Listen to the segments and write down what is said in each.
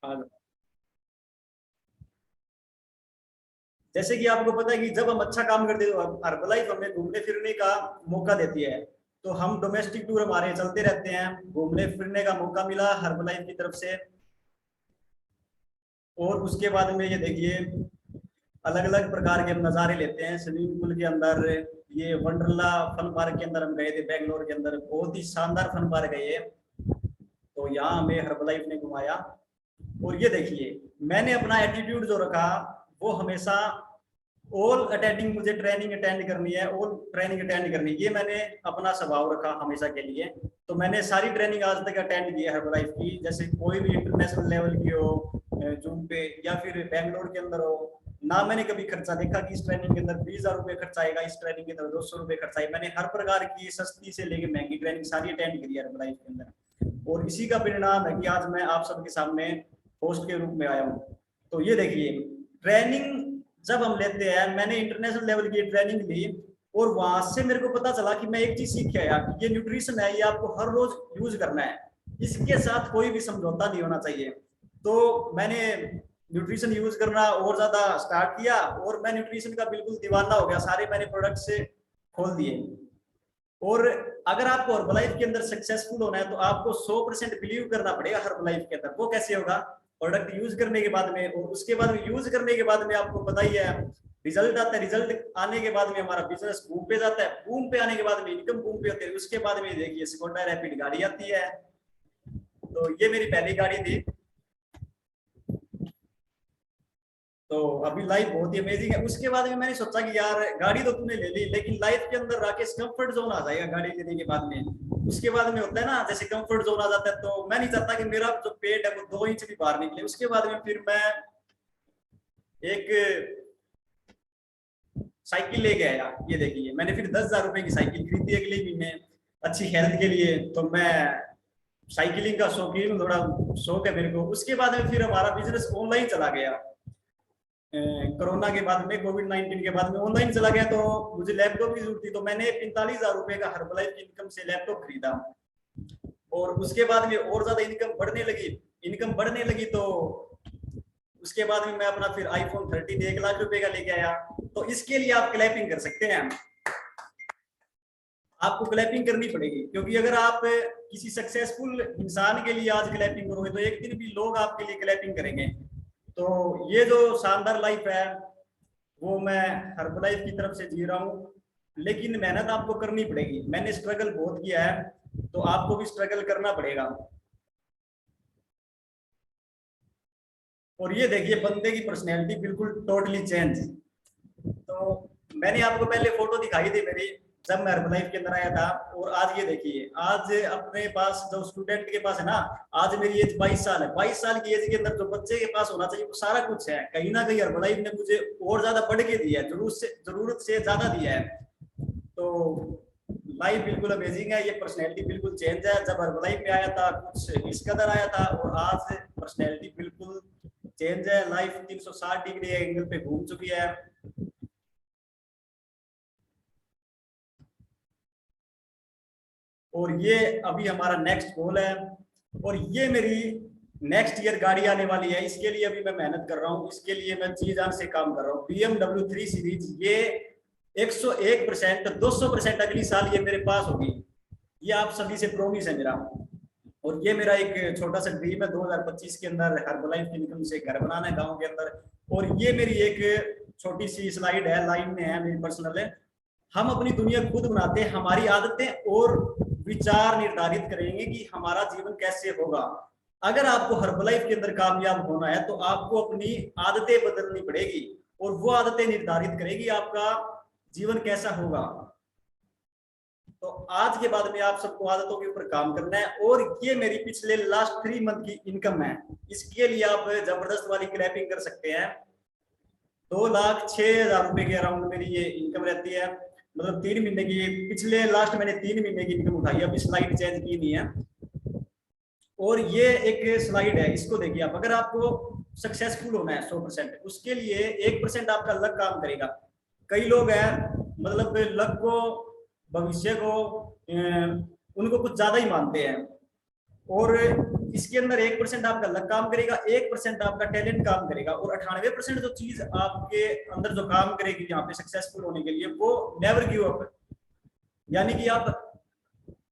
हाँ, जैसे कि आपको पता है कि जब हम अच्छा काम करते हैं तो हर्बलाइफ हमें घूमने फिरने का मौका देती है। तो हम डोमेस्टिक टूर हमारे चलते रहते हैं, घूमने फिरने का मौका मिला हर्बलाइफ की तरफ से। और उसके बाद में ये देखिए, अलग अलग प्रकार के हम नज़ारे लेते हैं स्विमिंग पूल के अंदर। ये वंडरला फन पार्क के अंदर हम गए थे बेंगलोर के अंदर, बहुत ही शानदार फन पार्क है ये। तो यहाँ हमें हर्बलाइफ ने घुमाया। और ये देखिए, मैंने अपना एटीट्यूड जो रखा वो हमेशा ऑल अटेंडिंग, मुझे ट्रेनिंग अटेंड करनी है, ऑल ट्रेनिंग अटेंड करनी है, ये मैंने अपना स्वभाव रखा हमेशा के लिए। तो मैंने सारी ट्रेनिंग आज तक अटेंड की है हर्बलाइफ की, जैसे कोई भी इंटरनेशनल लेवल की हो, जूम पे या फिर बैंगलोर के अंदर हो। ना मैंने कभी खर्चा देखा कि इस ट्रेनिंग के अंदर 20,000 रुपये खर्चा आएगा, इस ट्रेनिंग के अंदर 200 रुपये खर्चा आएगा। मैंने हर प्रकार की सस्ती से लेकर महंगी ट्रेनिंग सारी अटेंड करी है हर्बलाइफ के अंदर। और इसी का परिणाम है कि आज मैं आप सबके सामने होस्ट के रूप में आया हूँ। तो ये देखिए, ट्रेनिंग जब हम लेते हैं, मैंने इंटरनेशनल लेवल की ट्रेनिंग ली और वहां से मेरे को पता चला कि मैं एक चीज सीख के आया कि ये न्यूट्रिशन है, ये आपको हर रोज यूज करना है, इसके साथ कोई भी समझौता नहीं होना चाहिए। तो मैंने न्यूट्रिशन यूज करना और ज्यादा स्टार्ट किया और मैं न्यूट्रिशन का बिल्कुल दीवाना हो गया, सारे मैंने प्रोडक्ट से खोल दिए। और अगर आपको हर्बलाइफ के अंदर सक्सेसफुल होना है तो आपको 100% बिलीव करना पड़ेगा हर्बलाइफ के अंदर। वो कैसे होगा? प्रोडक्ट यूज करने के बाद में, और उसके बाद में यूज करने के बाद में आपको पता ही है रिजल्ट आता है। रिजल्ट आने के बाद में हमारा बिजनेस बूम पे जाता है, बूम पे आने के बाद में इनकम बूम पे होती है। उसके बाद में देखिए स्कॉडा रैपिड गाड़ी आती है। तो ये मेरी पहली गाड़ी थी। तो अभी लाइफ बहुत ही अमेजिंग है। उसके बाद में मैंने सोचा कि यार गाड़ी तो तूने ले ली, लेकिन लाइफ के अंदर राकेश कंफर्ट जोन आ जाएगा गाड़ी लेने के बाद में। उसके बाद में होता है ना, जैसे कंफर्ट जोन आ जाता है, तो मैं नहीं चाहता कि मेरा जो पेट है वो 2 इंच भी बाहर निकले। उसके बाद में फिर मैं एक साइकिल लेके आया। ये देखिए, मैंने फिर 10,000 रुपए की साइकिल खरीदी अगले महीने अच्छी हेल्थ के लिए। तो मैं साइकिलिंग का शौकीन, थोड़ा शौक है मेरे को। उसके बाद में फिर हमारा बिजनेस ऑनलाइन चला गया। कोरोना के बाद में, कोविड-19 के बाद में ऑनलाइन चला गया। तो मुझे लैपटॉप की जरूरत थी, तो मैंने 45,000 रुपए का हर्बलाइफ की इनकम से लैपटॉप खरीदा। और उसके बाद में और ज्यादा इनकम बढ़ने लगी। इनकम बढ़ने लगी तो उसके बाद में मैं अपना फिर आईफोन 13 1 लाख रुपए का लेके आया। तो इसके लिए आप क्लैपिंग कर सकते हैं, आपको क्लैपिंग करनी पड़ेगी। क्योंकि अगर आप किसी सक्सेसफुल इंसान के लिए आज क्लैपिंग करोगे तो एक दिन भी लोग आपके लिए क्लैपिंग करेंगे। तो ये जो शानदार लाइफ है वो मैं हर्बलाइफ की तरफ से जी रहा हूँ। लेकिन मेहनत आपको करनी पड़ेगी, मैंने स्ट्रगल बहुत किया है, तो आपको भी स्ट्रगल करना पड़ेगा। और ये देखिए, बंदे की पर्सनैलिटी बिल्कुल टोटली चेंज। तो मैंने आपको पहले फोटो दिखाई थी मेरी जब मैं हर्बलाइफ के अंदर आया था। और आज ये देखिए, आज अपने पास जो स्टूडेंट के पास है ना, आज मेरी एज 22 साल है। 22 साल की एज के अंदर जो बच्चे के पास होना चाहिए वो सारा कुछ है। कहीं ना कहीं हर्बलाइफ ने मुझे और ज्यादा बढ़ के दिया है, जरूरत से ज्यादा दिया है। तो लाइफ बिल्कुल अमेजिंग है। ये पर्सनैलिटी बिल्कुल चेंज है। जब हर्बलाइफ में आया था कुछ इस कदर आया था, और आज पर्सनैलिटी बिल्कुल चेंज है। लाइफ 360 डिग्री एंगल पे घूम चुकी है। और ये अभी हमारा नेक्स्ट गोल है। और ये मेरी नेक्स्ट ईयर गाड़ी आने वाली है, इसके लिए अभी मैं मेहनत कर रहा हूँ। इसके लिए मैं जी जान से काम कर रहा हूँ। BMW 3 सीरीज, ये 101%, 200% अगली साल ये मेरे पास होगी। ये आप सभी से प्रोमिस है मेरा। और ये मेरा एक छोटा सा ड्रीम है, 2025 के अंदर हर्बलाइफ की इनकम से घर बनाना है गाँव के अंदर। और ये मेरी एक छोटी सी स्लाइड है, लाइन में है, मेरी पर्सनल है। हम अपनी दुनिया खुद बनाते हैं, हमारी आदतें और विचार निर्धारित करेंगे कि हमारा जीवन कैसे होगा। अगर आपको हर्बलाइफ के अंदर कामयाब होना है तो आपको अपनी आदतें बदलनी पड़ेगी, और वो आदतें निर्धारित करेगी आपका जीवन कैसा होगा। तो आज के बाद में आप सबको आदतों के ऊपर काम करना है। और ये मेरी पिछले लास्ट 3 मंथ की इनकम है। इसके लिए आप जबरदस्त वाली क्रैपिंग कर सकते हैं। 2,06,000 रुपए के अराउंड मेरी ये इनकम रहती है, मतलब 3 महीने की। पिछले लास्ट मैंने 3 महीने की इनकम उठाई है, अभी स्लाइड चेंज की नहीं है। और ये एक स्लाइड है, इसको देखिए आप। अगर आपको सक्सेसफुल होना है 100%, उसके लिए 1% आपका लक काम करेगा। कई लोग हैं, मतलब लक को, भविष्य को उनको कुछ ज्यादा ही मानते हैं। और इसके अंदर 1% आपका लक काम करेगा, 1% आपका टैलेंट काम करेगा, और 98% जो चीज आपके अंदर जो काम करेगी यहाँ पे सक्सेसफुल होने के लिए, वो नेवर गिव अप। यानी कि आप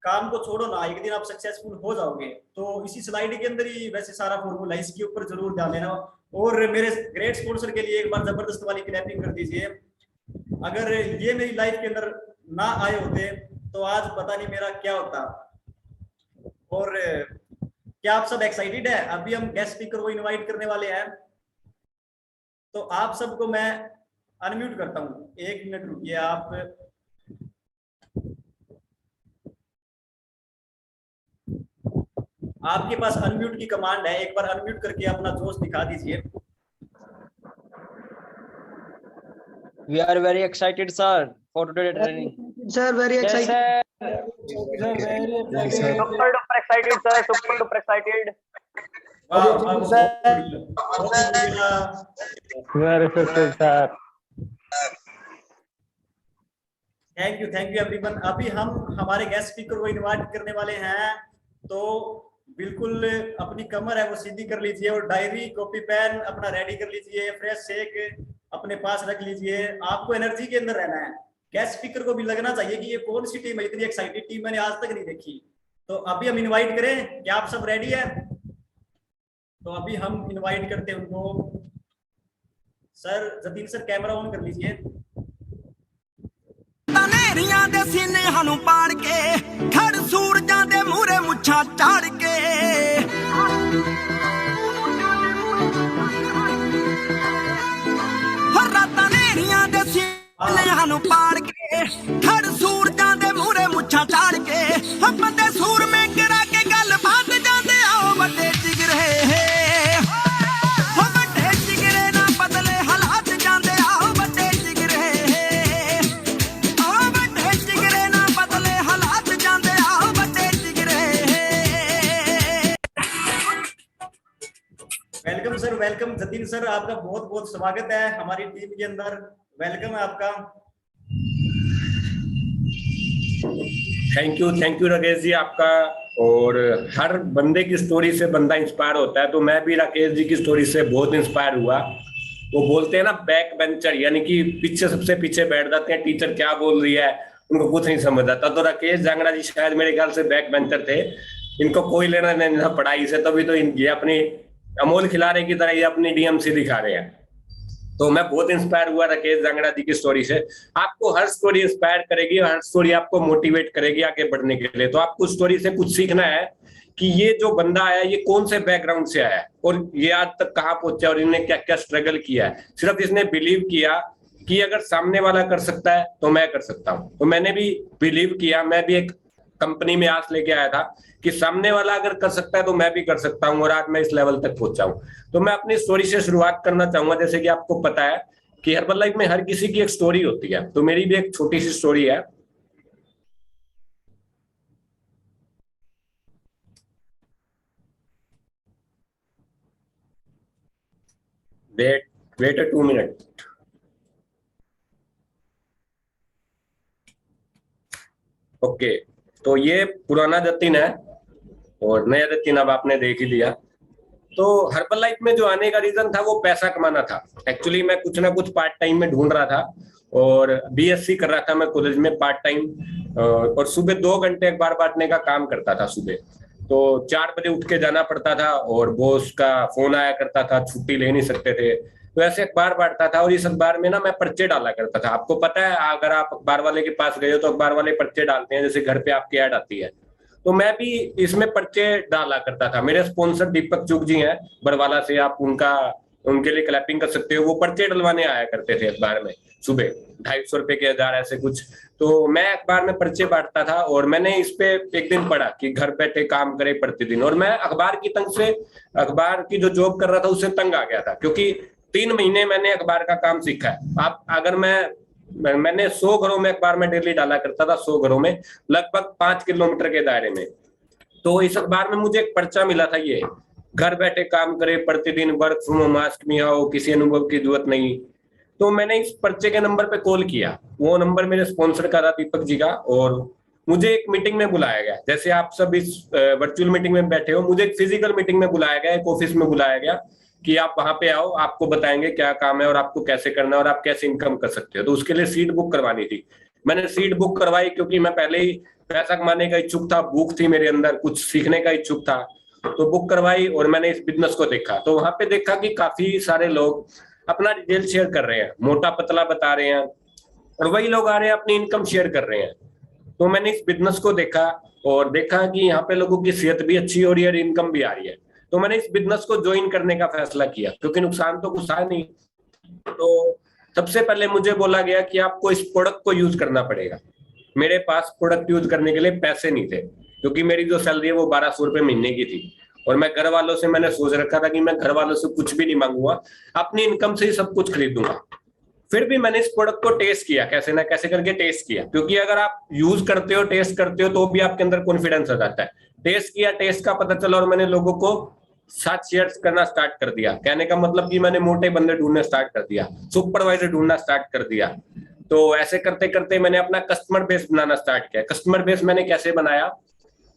काम को छोड़ो ना, एक दिन आप सक्सेसफुल हो जाओगे। तो इसी स्लाइड के अंदर ही वैसे सारा फॉर्मूला, इसके ऊपर जरूर ध्यान देना। और मेरे ग्रेट स्पॉन्सर के लिए एक बार जबरदस्त वाली क्लैपिंग कर दीजिए। अगर ये मेरी लाइफ के अंदर ना आए होते तो आज पता नहीं मेरा क्या होता। और क्या आप सब एक्साइटेड है? अभी हम गेस्ट स्पीकर को इनवाइट करने वाले हैं, तो आप सबको मैं अनम्यूट करता हूँ। 1 मिनट रुकिए आप। आपके पास अनम्यूट की कमांड है, एक बार अनम्यूट करके अपना जोश दिखा दीजिए। We are very excited, sir, for today's training. Sir, very excited. Yes, Sir, very excited. super duper excited, sir. Super duper excited. Very excited, sir. Thank you everyone. अभी हम हमारे गेस्ट स्पीकर को invite करने वाले हैं, तो बिल्कुल अपनी कमर है वो सीधी कर लीजिए और डायरी कॉपी पेन अपना रेडी कर लीजिए, फ्रेश शेक अपने पास रख लीजिए। आपको एनर्जी के अंदर रहना है। गेस्ट स्पीकर को भी लगना चाहिए कि ये कौन सी टीम है, इतनी एक्साइटेड टीम मैंने आज तक नहीं देखी। तो अभी हम इनवाइट करें, क्या आप सब रेडी है? तो अभी हम इनवाइट करते हैं उनको। Sir Jatin sir camera on कर लीजिए। ਤਨੇਰੀਆਂ ਦੇ ਸੀਨੇ ਸਾਨੂੰ ਪਾੜ ਕੇ ਖੜ ਸੂਰਜਾਂ ਦੇ ਮੂਹਰੇ ਮੁੱਛਾਂ ਝਾੜ ਕੇ ਹਰ ਰਾਤਾਂ ਨੇਰੀਆਂ ਦੇ ਸੀਨੇ ਸਾਨੂੰ ਪਾੜ ਕੇ ਖੜ ਸੂਰਜਾਂ ਦੇ ਮੂਹਰੇ ਮੁੱਛਾਂ ਝਾੜ ਕੇ ਹਾਂ ਬੰਦੇ ਸੂਰਮੇ ਕਰਾ ਕੇ ਗੱਲ ਬਾਤ ਜਾਂਦੇ ਆਓ ਵੱਡੇ ਜਿਗਰੇ welcome sir, welcome Jatin sir, आपका बहुत बहुत स्वागत है हमारी टीम के अंदर। वेलकम है आपका। थैंक यू राकेश जी आपका। और हर बंदे की स्टोरी से बंदा इंस्पायर होता है, तो मैं भी राकेश जी की स्टोरी से बहुत इंस्पायर हुआ। वो बोलते हैं ना बैक बेंचर, यानी कि पीछे सबसे पीछे बैठ जाते हैं, टीचर क्या बोल रही है उनको कुछ नहीं समझ आता। तो राकेश जांगड़ा जी शायद मेरे ख्याल से बैक बेंचर थे, इनको कोई लेना नहीं था पढ़ाई से, तभी तो ये अपनी अमोल खिलारे की तरह ये अपनी डीएमसी दिखा रहे हैं। तो मैं बहुत इंस्पायर हुआ राकेश जांगड़ा जी की स्टोरी से। आपको हर स्टोरी इंस्पायर करेगी, हर स्टोरी आपको मोटिवेट करेगी आगे बढ़ने के लिए। तो आपको स्टोरी से कुछ सीखना है कि ये जो बंदा आया ये कौन से बैकग्राउंड से आया है और ये आज तक कहाँ पहुंचा और इन्हें क्या क्या स्ट्रगल किया है। सिर्फ इसने बिलीव किया कि अगर सामने वाला कर सकता है तो मैं कर सकता हूँ। तो मैंने भी बिलीव किया, मैं भी एक कंपनी में आस लेके आया था कि सामने वाला अगर कर सकता है तो मैं भी कर सकता हूँ, और आज मैं इस लेवल तक पहुंचा हूँ। तो मैं अपनी स्टोरी से शुरुआत करना चाहूंगा। जैसे कि आपको पता है कि हर्बल लाइफ में हर किसी की एक स्टोरी होती है, तो मेरी भी एक छोटी सी स्टोरी है। Wait 2 minute. ओके, तो ये पुराना जतीन है और नया जतीन अब आपने देख ही लिया। तो हर्बल लाइफ में जो आने का रीजन था वो पैसा कमाना था। एक्चुअली मैं कुछ ना कुछ पार्ट टाइम में ढूंढ रहा था और बीएससी कर रहा था मैं कॉलेज में पार्ट टाइम, और सुबह 2 घंटे अखबार बांटने का काम करता था सुबह। तो 4 बजे उठ के जाना पड़ता था और बॉस का फोन आया करता था, छुट्टी ले नहीं सकते थे, तो ऐसे अखबार बांटता था। और इस अखबार में ना मैं पर्चे डाला करता था। आपको पता है अगर आप अखबार वाले के पास गए हो तो अखबार वाले पर्चे डालते हैं, जैसे घर पे आपकी ऐड आती है। तो मैं भी इसमें पर्चे डाला करता था। मेरे स्पॉन्सर दीपक चुग जी हैं बरवाला से, आप उनके लिए क्लैपिंग कर सकते हो। वो पर्चे डलवाने आया करते थे अखबार में सुबह, 250 रुपए के 1000 ऐसे कुछ। तो मैं अखबार में पर्चे बांटता था और मैंने इस पे एक दिन पढ़ा कि घर बैठे काम करे प्रतिदिन। और मैं अखबार की जो जॉब कर रहा था उससे तंग आ गया था, क्योंकि 3 महीने मैंने अखबार का काम सीखा है। आप अगर मैंने 100 घरों में अखबार में डेली डाला करता था, 100 घरों में लगभग 5 किलोमीटर के दायरे में। तो इस अखबार में मुझे एक पर्चा मिला था, ये घर बैठे काम करे प्रतिदिन, वर्क फ्रॉम होम, मास्क में आओ, किसी अनुभव की जरूरत नहीं। तो मैंने इस पर्चे के नंबर पे कॉल किया। वो नंबर मेरे स्पॉन्सर का था, दीपक जी का, और मुझे एक मीटिंग में बुलाया गया, जैसे आप सब इस वर्चुअल मीटिंग में बैठे हो, मुझे एक फिजिकल मीटिंग में बुलाया गया, एक ऑफिस में बुलाया गया कि आप वहां पे आओ, आपको बताएंगे क्या काम है और आपको कैसे करना है और आप कैसे इनकम कर सकते हो। तो उसके लिए सीट बुक करवानी थी। मैंने सीट बुक करवाई क्योंकि मैं पहले ही पैसा कमाने का इच्छुक था, भूख थी मेरे अंदर, कुछ सीखने का इच्छुक था, तो बुक करवाई और मैंने इस बिजनेस को देखा। तो वहां पे देखा कि काफी सारे लोग अपना डिटेल शेयर कर रहे हैं, मोटा पतला बता रहे हैं, और वही लोग आ रहे हैं अपनी इनकम शेयर कर रहे हैं। तो मैंने इस बिजनेस को देखा और देखा कि यहाँ पे लोगों की सेहत भी अच्छी हो रही है और इनकम भी आ रही है। तो मैंने इस बिजनेस को ज्वाइन करने का फैसला किया, क्योंकि नुकसान तो कुछ है नहीं। तो सबसे पहले मुझे बोला गया कि आपको इस प्रोडक्ट को यूज करना पड़ेगा। मेरे पास प्रोडक्ट यूज करने के लिए पैसे नहीं थे, क्योंकि मेरी जो सैलरी है वो 1200 रुपए महीने की थी, और मैं घर वालों से मैंने सोच रखा था कि मैं घर वालों से कुछ भी नहीं मांगूंगा, अपनी इनकम से ही सब कुछ खरीदूंगा। फिर भी मैंने इस प्रोडक्ट को टेस्ट किया, कैसे ना कैसे करके टेस्ट किया, क्योंकि अगर आप यूज करते हो, टेस्ट करते हो, तो भी आपके अंदर कॉन्फिडेंस आ जाता है। टेस्ट किया, टेस्ट का पता चला, और मैंने लोगों को साथ शेयर करना स्टार्ट कर दिया। कहने का मतलब कि मैंने मोटे बंदे ढूंढने स्टार्ट कर दिया, सुपरवाइजर ढूंढना स्टार्ट कर दिया। तो ऐसे करते करते मैंने अपना कस्टमर बेस बनाना स्टार्ट किया। कस्टमर बेस मैंने कैसे बनाया,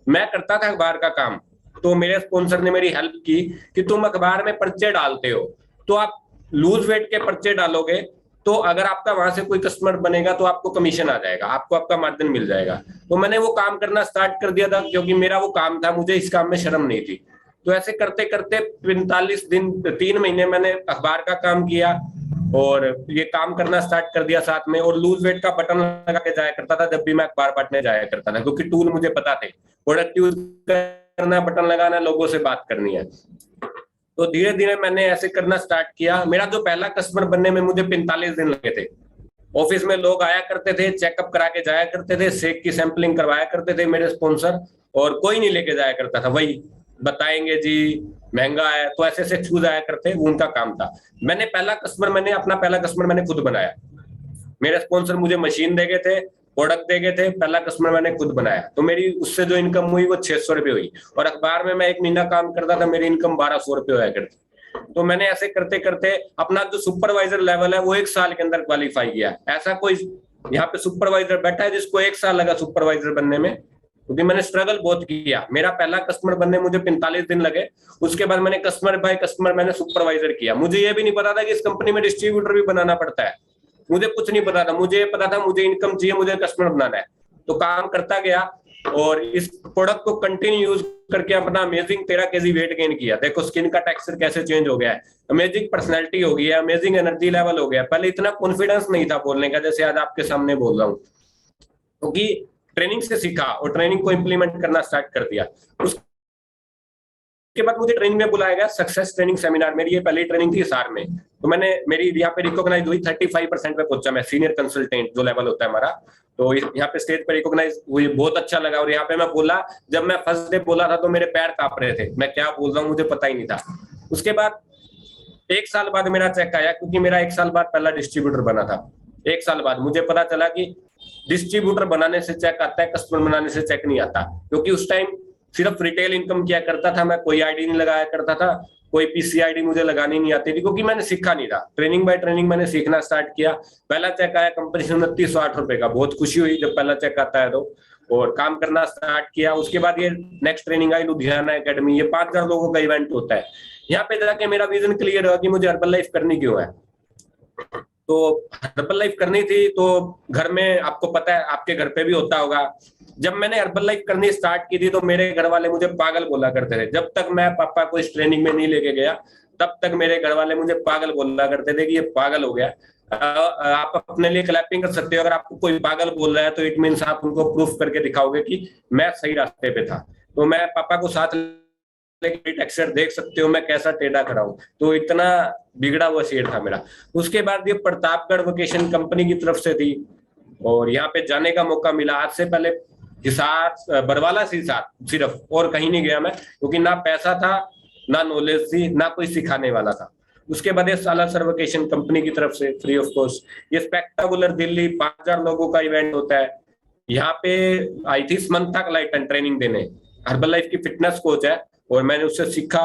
मैं करता था अखबार का काम, तो मेरे स्पॉन्सर ने मेरी हेल्प की कि तुम अखबार में पर्चे डालते हो, तो आप लूज वेट के पर्चे डालोगे, तो अगर आपका वहां से कोई कस्टमर बनेगा तो आपको कमीशन आ जाएगा, आपको आपका मार्जिन मिल जाएगा। तो मैंने वो काम करना स्टार्ट कर दिया था, क्योंकि मेरा वो काम था, मुझे इस काम में शर्म नहीं थी। तो ऐसे करते करते 45 दिन 3 महीने मैंने अखबार का काम किया और ये काम करना स्टार्ट कर दिया साथ में। और लूज वेट का बटन लगा के जाया करता था जब भी मैं अखबार बांटने जाया करता था, क्योंकि टूल मुझे पता थे, प्रोडक्ट यूज करना, बटन लगाना, लोगों से बात करनी है। तो धीरे धीरे मैंने ऐसे करना स्टार्ट किया। मेरा जो पहला कस्टमर बनने में मुझे 45 दिन लगे थे। ऑफिस में लोग आया करते थे, चेकअप करा के जाया करते थे, सेक की सैंपलिंग करवाया करते थे मेरे स्पॉन्सर, और कोई नहीं लेके जाया करता था, वही बताएंगे जी महंगा है, तो ऐसे ऐसे छू जाया करते, उनका काम था। मैंने अपना पहला कस्टमर मैंने खुद बनाया। मेरे स्पॉन्सर मुझे मशीन दे गए थे, प्रोडक्ट दे गए थे, पहला कस्टमर मैंने खुद बनाया। तो मेरी उससे जो इनकम हुई वो 600 रुपये हुई, और अखबार में मैं 1 महीना काम करता था, मेरी इनकम 1200 रुपये हुआ करती। तो मैंने ऐसे करते करते अपना जो सुपरवाइजर लेवल है वो 1 साल के अंदर क्वालिफाई किया। ऐसा कोई यहाँ पे सुपरवाइजर बैठा है जिसको 1 साल लगा सुपरवाइजर बनने में, क्योंकि मैंने स्ट्रगल बहुत किया। मेरा पहला कस्टमर बनने मुझे 45 दिन लगे, उसके बाद मैंने कस्टमर बाय कस्टमर मैंने सुपरवाइजर किया। मुझे ये भी नहीं पता था कि इस कंपनी में डिस्ट्रीब्यूटर भी बनाना पड़ता है, मुझे कुछ नहीं पता था। मुझे पता था मुझे इनकम चाहिए, मुझे कस्टमर बनाना है। तो काम करता गया और इस प्रोडक्ट को कंटिन्यू यूज करके अपना अमेजिंग 13 kg वेट गेन किया। देखो स्किन का टेक्सचर कैसे चेंज हो गया है, अमेजिंग पर्सनैलिटी हो गई है, अमेजिंग एनर्जी लेवल हो गया। पहले इतना कॉन्फिडेंस नहीं था बोलने का, जैसे आज आपके सामने बोल रहा हूँ, क्योंकि ट्रेनिंग से सीखा और ट्रेनिंग को इम्प्लीमेंट करना स्टार्ट कर दिया। उसके बाद मुझे ट्रेनिंग में बुलाया गया, सक्सेस ट्रेनिंग सेमिनार। मेरी ये पहली ट्रेनिंग थी हिसार में, तो मेरी यहाँ पे रिकॉग्नाइज हुई, 35% पे पहुंचा मैं, सीनियर कंसल्टेंट जो लेवल होता है हमारा। तो यहाँ पे स्टेज पे रिकॉग्नाइज हुई, बहुत अच्छा लगा। और यहाँ पे मैं बोला, जब मैं फर्स्ट डे बोला था तो मेरे पैर कांप रहे थे, मैं क्या बोल रहा हूँ मुझे पता ही नहीं था। उसके बाद 1 साल बाद मेरा चेक आया, क्योंकि मेरा 1 साल बाद पहला डिस्ट्रीब्यूटर बना था। 1 साल बाद मुझे पता चला कि डिस्ट्रीब्यूटर बनाने से चेक आता है, कस्टमर बनाने से चेक नहीं आता। क्योंकि उस टाइम सिर्फ रिटेल इनकम किया करता था मैं, कोई आईडी नहीं लगाया करता था, कोई पीसीआईडी मुझे लगानी नहीं आती थी, क्योंकि मैंने सीखा नहीं था। ट्रेनिंग बाय ट्रेनिंग मैंने सीखना स्टार्ट किया। पहला चेक आया कंपनी से 2908 रुपए का, बहुत खुशी हुई जब पहला चेक आता है तो, और काम करना स्टार्ट किया। उसके बाद ये नेक्स्ट ट्रेनिंग आई लुधियाना एकेडमी, ये 5000 लोगों का इवेंट होता है। यहाँ पे जाके मेरा विजन क्लियर हुआ कि मुझे हर्बल लाइफ करनी क्यों है। तो हर्बल लाइफ करनी थी, तो घर में आपको पता है, आपके घर पे भी होता होगा, जब मैंने हर्बल लाइफ करनी स्टार्ट की थी तो मेरे घर वाले मुझे पागल बोला करते थे। जब तक मैं पापा को इस ट्रेनिंग में नहीं लेके गया तब तक मेरे घर वाले मुझे पागल बोला करते थे कि ये पागल हो गया। आप अपने लिए क्लैपिंग कर सकते हो, अगर आपको कोई पागल बोल रहा है तो इट मीन्स आप उनको प्रूफ करके दिखाओगे कि मैं सही रास्ते पे था। तो मैं पापा को साथ टेक्सचर देख सकते हो मैं कैसा टेढ़ा खड़ा हूं, तो इतना बिगड़ा हुआ शेर था मेरा। उसके बाद ये प्रतापगढ़ वोकेशन कंपनी की तरफ से थी और यहाँ पे जाने का मौका मिला। आज से पहले हिसार बरवाला से हिसार सिर्फ, और कहीं नहीं गया मैं, क्योंकि ना पैसा था ना नॉलेज थी ना कोई सिखाने वाला था। उसके बाद ये सालासर वोकेशन कंपनी की तरफ से फ्री ऑफ कॉस्ट ये स्पेक्टाकुलर दिल्ली 5000 लोगों का इवेंट होता है। यहाँ पे आई थी समंथा क्लाइटन ट्रेनिंग देने, हर्बल लाइफ की फिटनेस कोच है और मैंने उससे सीखा।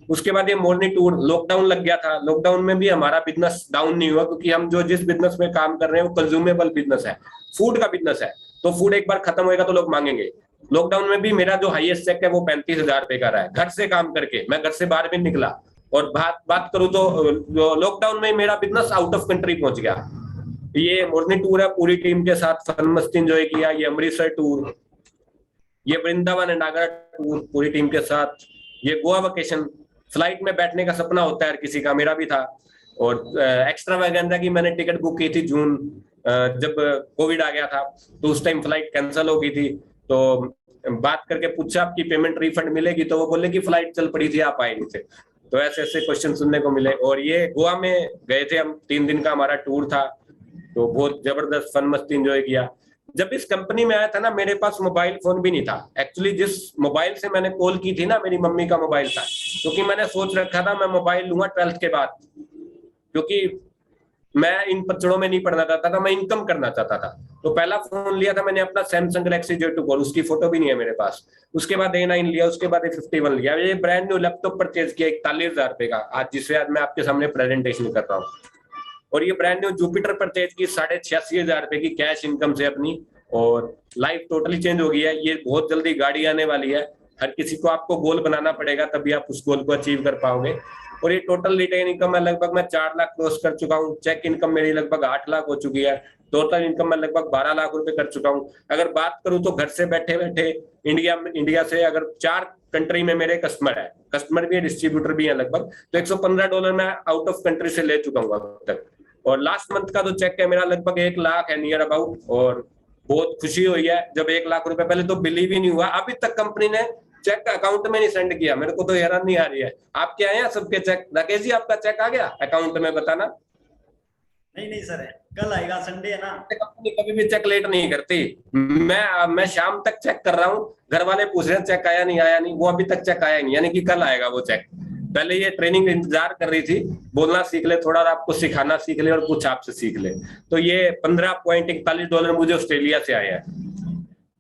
उसके बाद ये मॉर्निंग टूर, लॉकडाउन लग गया था, लॉकडाउन में भी हमारा बिजनेस डाउन नहीं हुआ, क्योंकि हम जो जिस बिजनेस में काम कर रहे हैं वो कंज्यूमेबल बिजनेस है, फूड का बिजनेस है। तो फूड एक बार खत्म होएगा तो लोग मांगेंगे। लॉकडाउन में भी मेरा जो हाईएस्ट चेक है वो 35,000 रुपए का रहा है, घर से काम करके, मैं घर से बाहर भी निकला। और बात करूं तो लॉकडाउन में मेरा बिजनेस आउट ऑफ कंट्री पहुंच गया। ये मोरनी टूर है, पूरी टीम के साथ फन मस्ती एंजॉय किया, ये अमृतसर टूर, ये वृंदावन एंड आगरा टूर पूरी टीम के साथ, ये गोवा वेकेशन। फ्लाइट में बैठने का सपना होता है हर किसी का, मेरा भी था। और एक्स्ट्रा वैगेंडा की मैंने टिकट बुक की थी जून, जब कोविड आ गया था, तो उस टाइम फ्लाइट कैंसिल हो गई थी। तो बात करके पूछा आपकी पेमेंट रिफंड मिलेगी, तो वो बोले कि फ्लाइट चल पड़ी थी, आप आए नहीं थे। तो ऐसे ऐसे क्वेश्चन सुनने को मिले। और ये गोवा में गए थे हम, 3 दिन का हमारा टूर था, तो बहुत जबरदस्त फन मस्ती एंजॉय किया। जब इस कंपनी में आया था ना, मेरे पास मोबाइल फोन भी नहीं था। एक्चुअली जिस मोबाइल से मैंने कॉल की थी ना, मेरी मम्मी का मोबाइल था, क्योंकि मैंने सोच रखा था मैं मोबाइल लूंगा 12th के बाद, क्योंकि मैं इन पचड़ों में नहीं पढ़ना चाहता था, मैं इनकम करना चाहता था। तो पहला फोन लिया था मैंने अपना सैमसंग गैलेक्सी J2 Core, उसकी फोटो भी नहीं है मेरे पास। उसके बाद A9 लिया, उसके बाद A51 लिया। ये ब्रांड न्यू लैपटॉप परचेज किया 41,000 रुपए का, आज जिससे आज मैं आपके सामने प्रेजेंटेशन कर रहा हूँ। और ये ब्रांड न्यू जुपिटर परचेज की 86,500 रुपए की कैश इनकम से अपनी, और लाइफ टोटली चेंज हो गई है। ये बहुत जल्दी गाड़ी आने वाली है, हर किसी को आपको गोल बनाना पड़ेगा, तभी आप उस गोल को अचीव कर पाओगे। और ये टोटल रिटेन इनकम है लगभग मैं 4 लाख क्रॉस कर चुका हूँ। चेक इनकम मेरी लगभग 8 लाख हो चुकी है। टोटल इनकम मैं लगभग 12 लाख रुपए कर चुका हूँ। अगर बात करूँ तो घर से बैठे बैठे इंडिया से अगर 4 कंट्री में मेरे कस्टमर भी है, डिस्ट्रीब्यूटर भी है लगभग, तो $115 मैं आउट ऑफ कंट्री से ले चुका हूँ अब तक। और लास्ट मंथ का जो चेक है मेरा लगभग 1 लाख है नियर अबाउट। और बहुत खुशी हुई है जब 1 लाख रुपए, पहले तो बिलीव ही नहीं हुआ, अभी तक कंपनी ने चेक अकाउंट में नहीं सेंड किया। मेरे को तो हैरान नहीं आ रही है। आपके आए हैं सबके चेक? राकेश जी आपका चेक आ गया अकाउंट में? बताना। नहीं सर, कल आएगा, संडे है ना। कंपनी कभी भी चेक लेट नहीं करती। मैं शाम तक चेक कर रहा हूँ, घर वाले पूछ रहे हैं चेक आया नहीं, वो अभी तक चेक आया नहीं, यानी कि कल आएगा वो चेक। पहले ये ट्रेनिंग इंतजार कर रही थी, बोलना सीख ले थोड़ा, और आपको सिखाना सीख ले, और कुछ आपसे सीख ले। तो ये $15.41 मुझे ऑस्ट्रेलिया से आया है।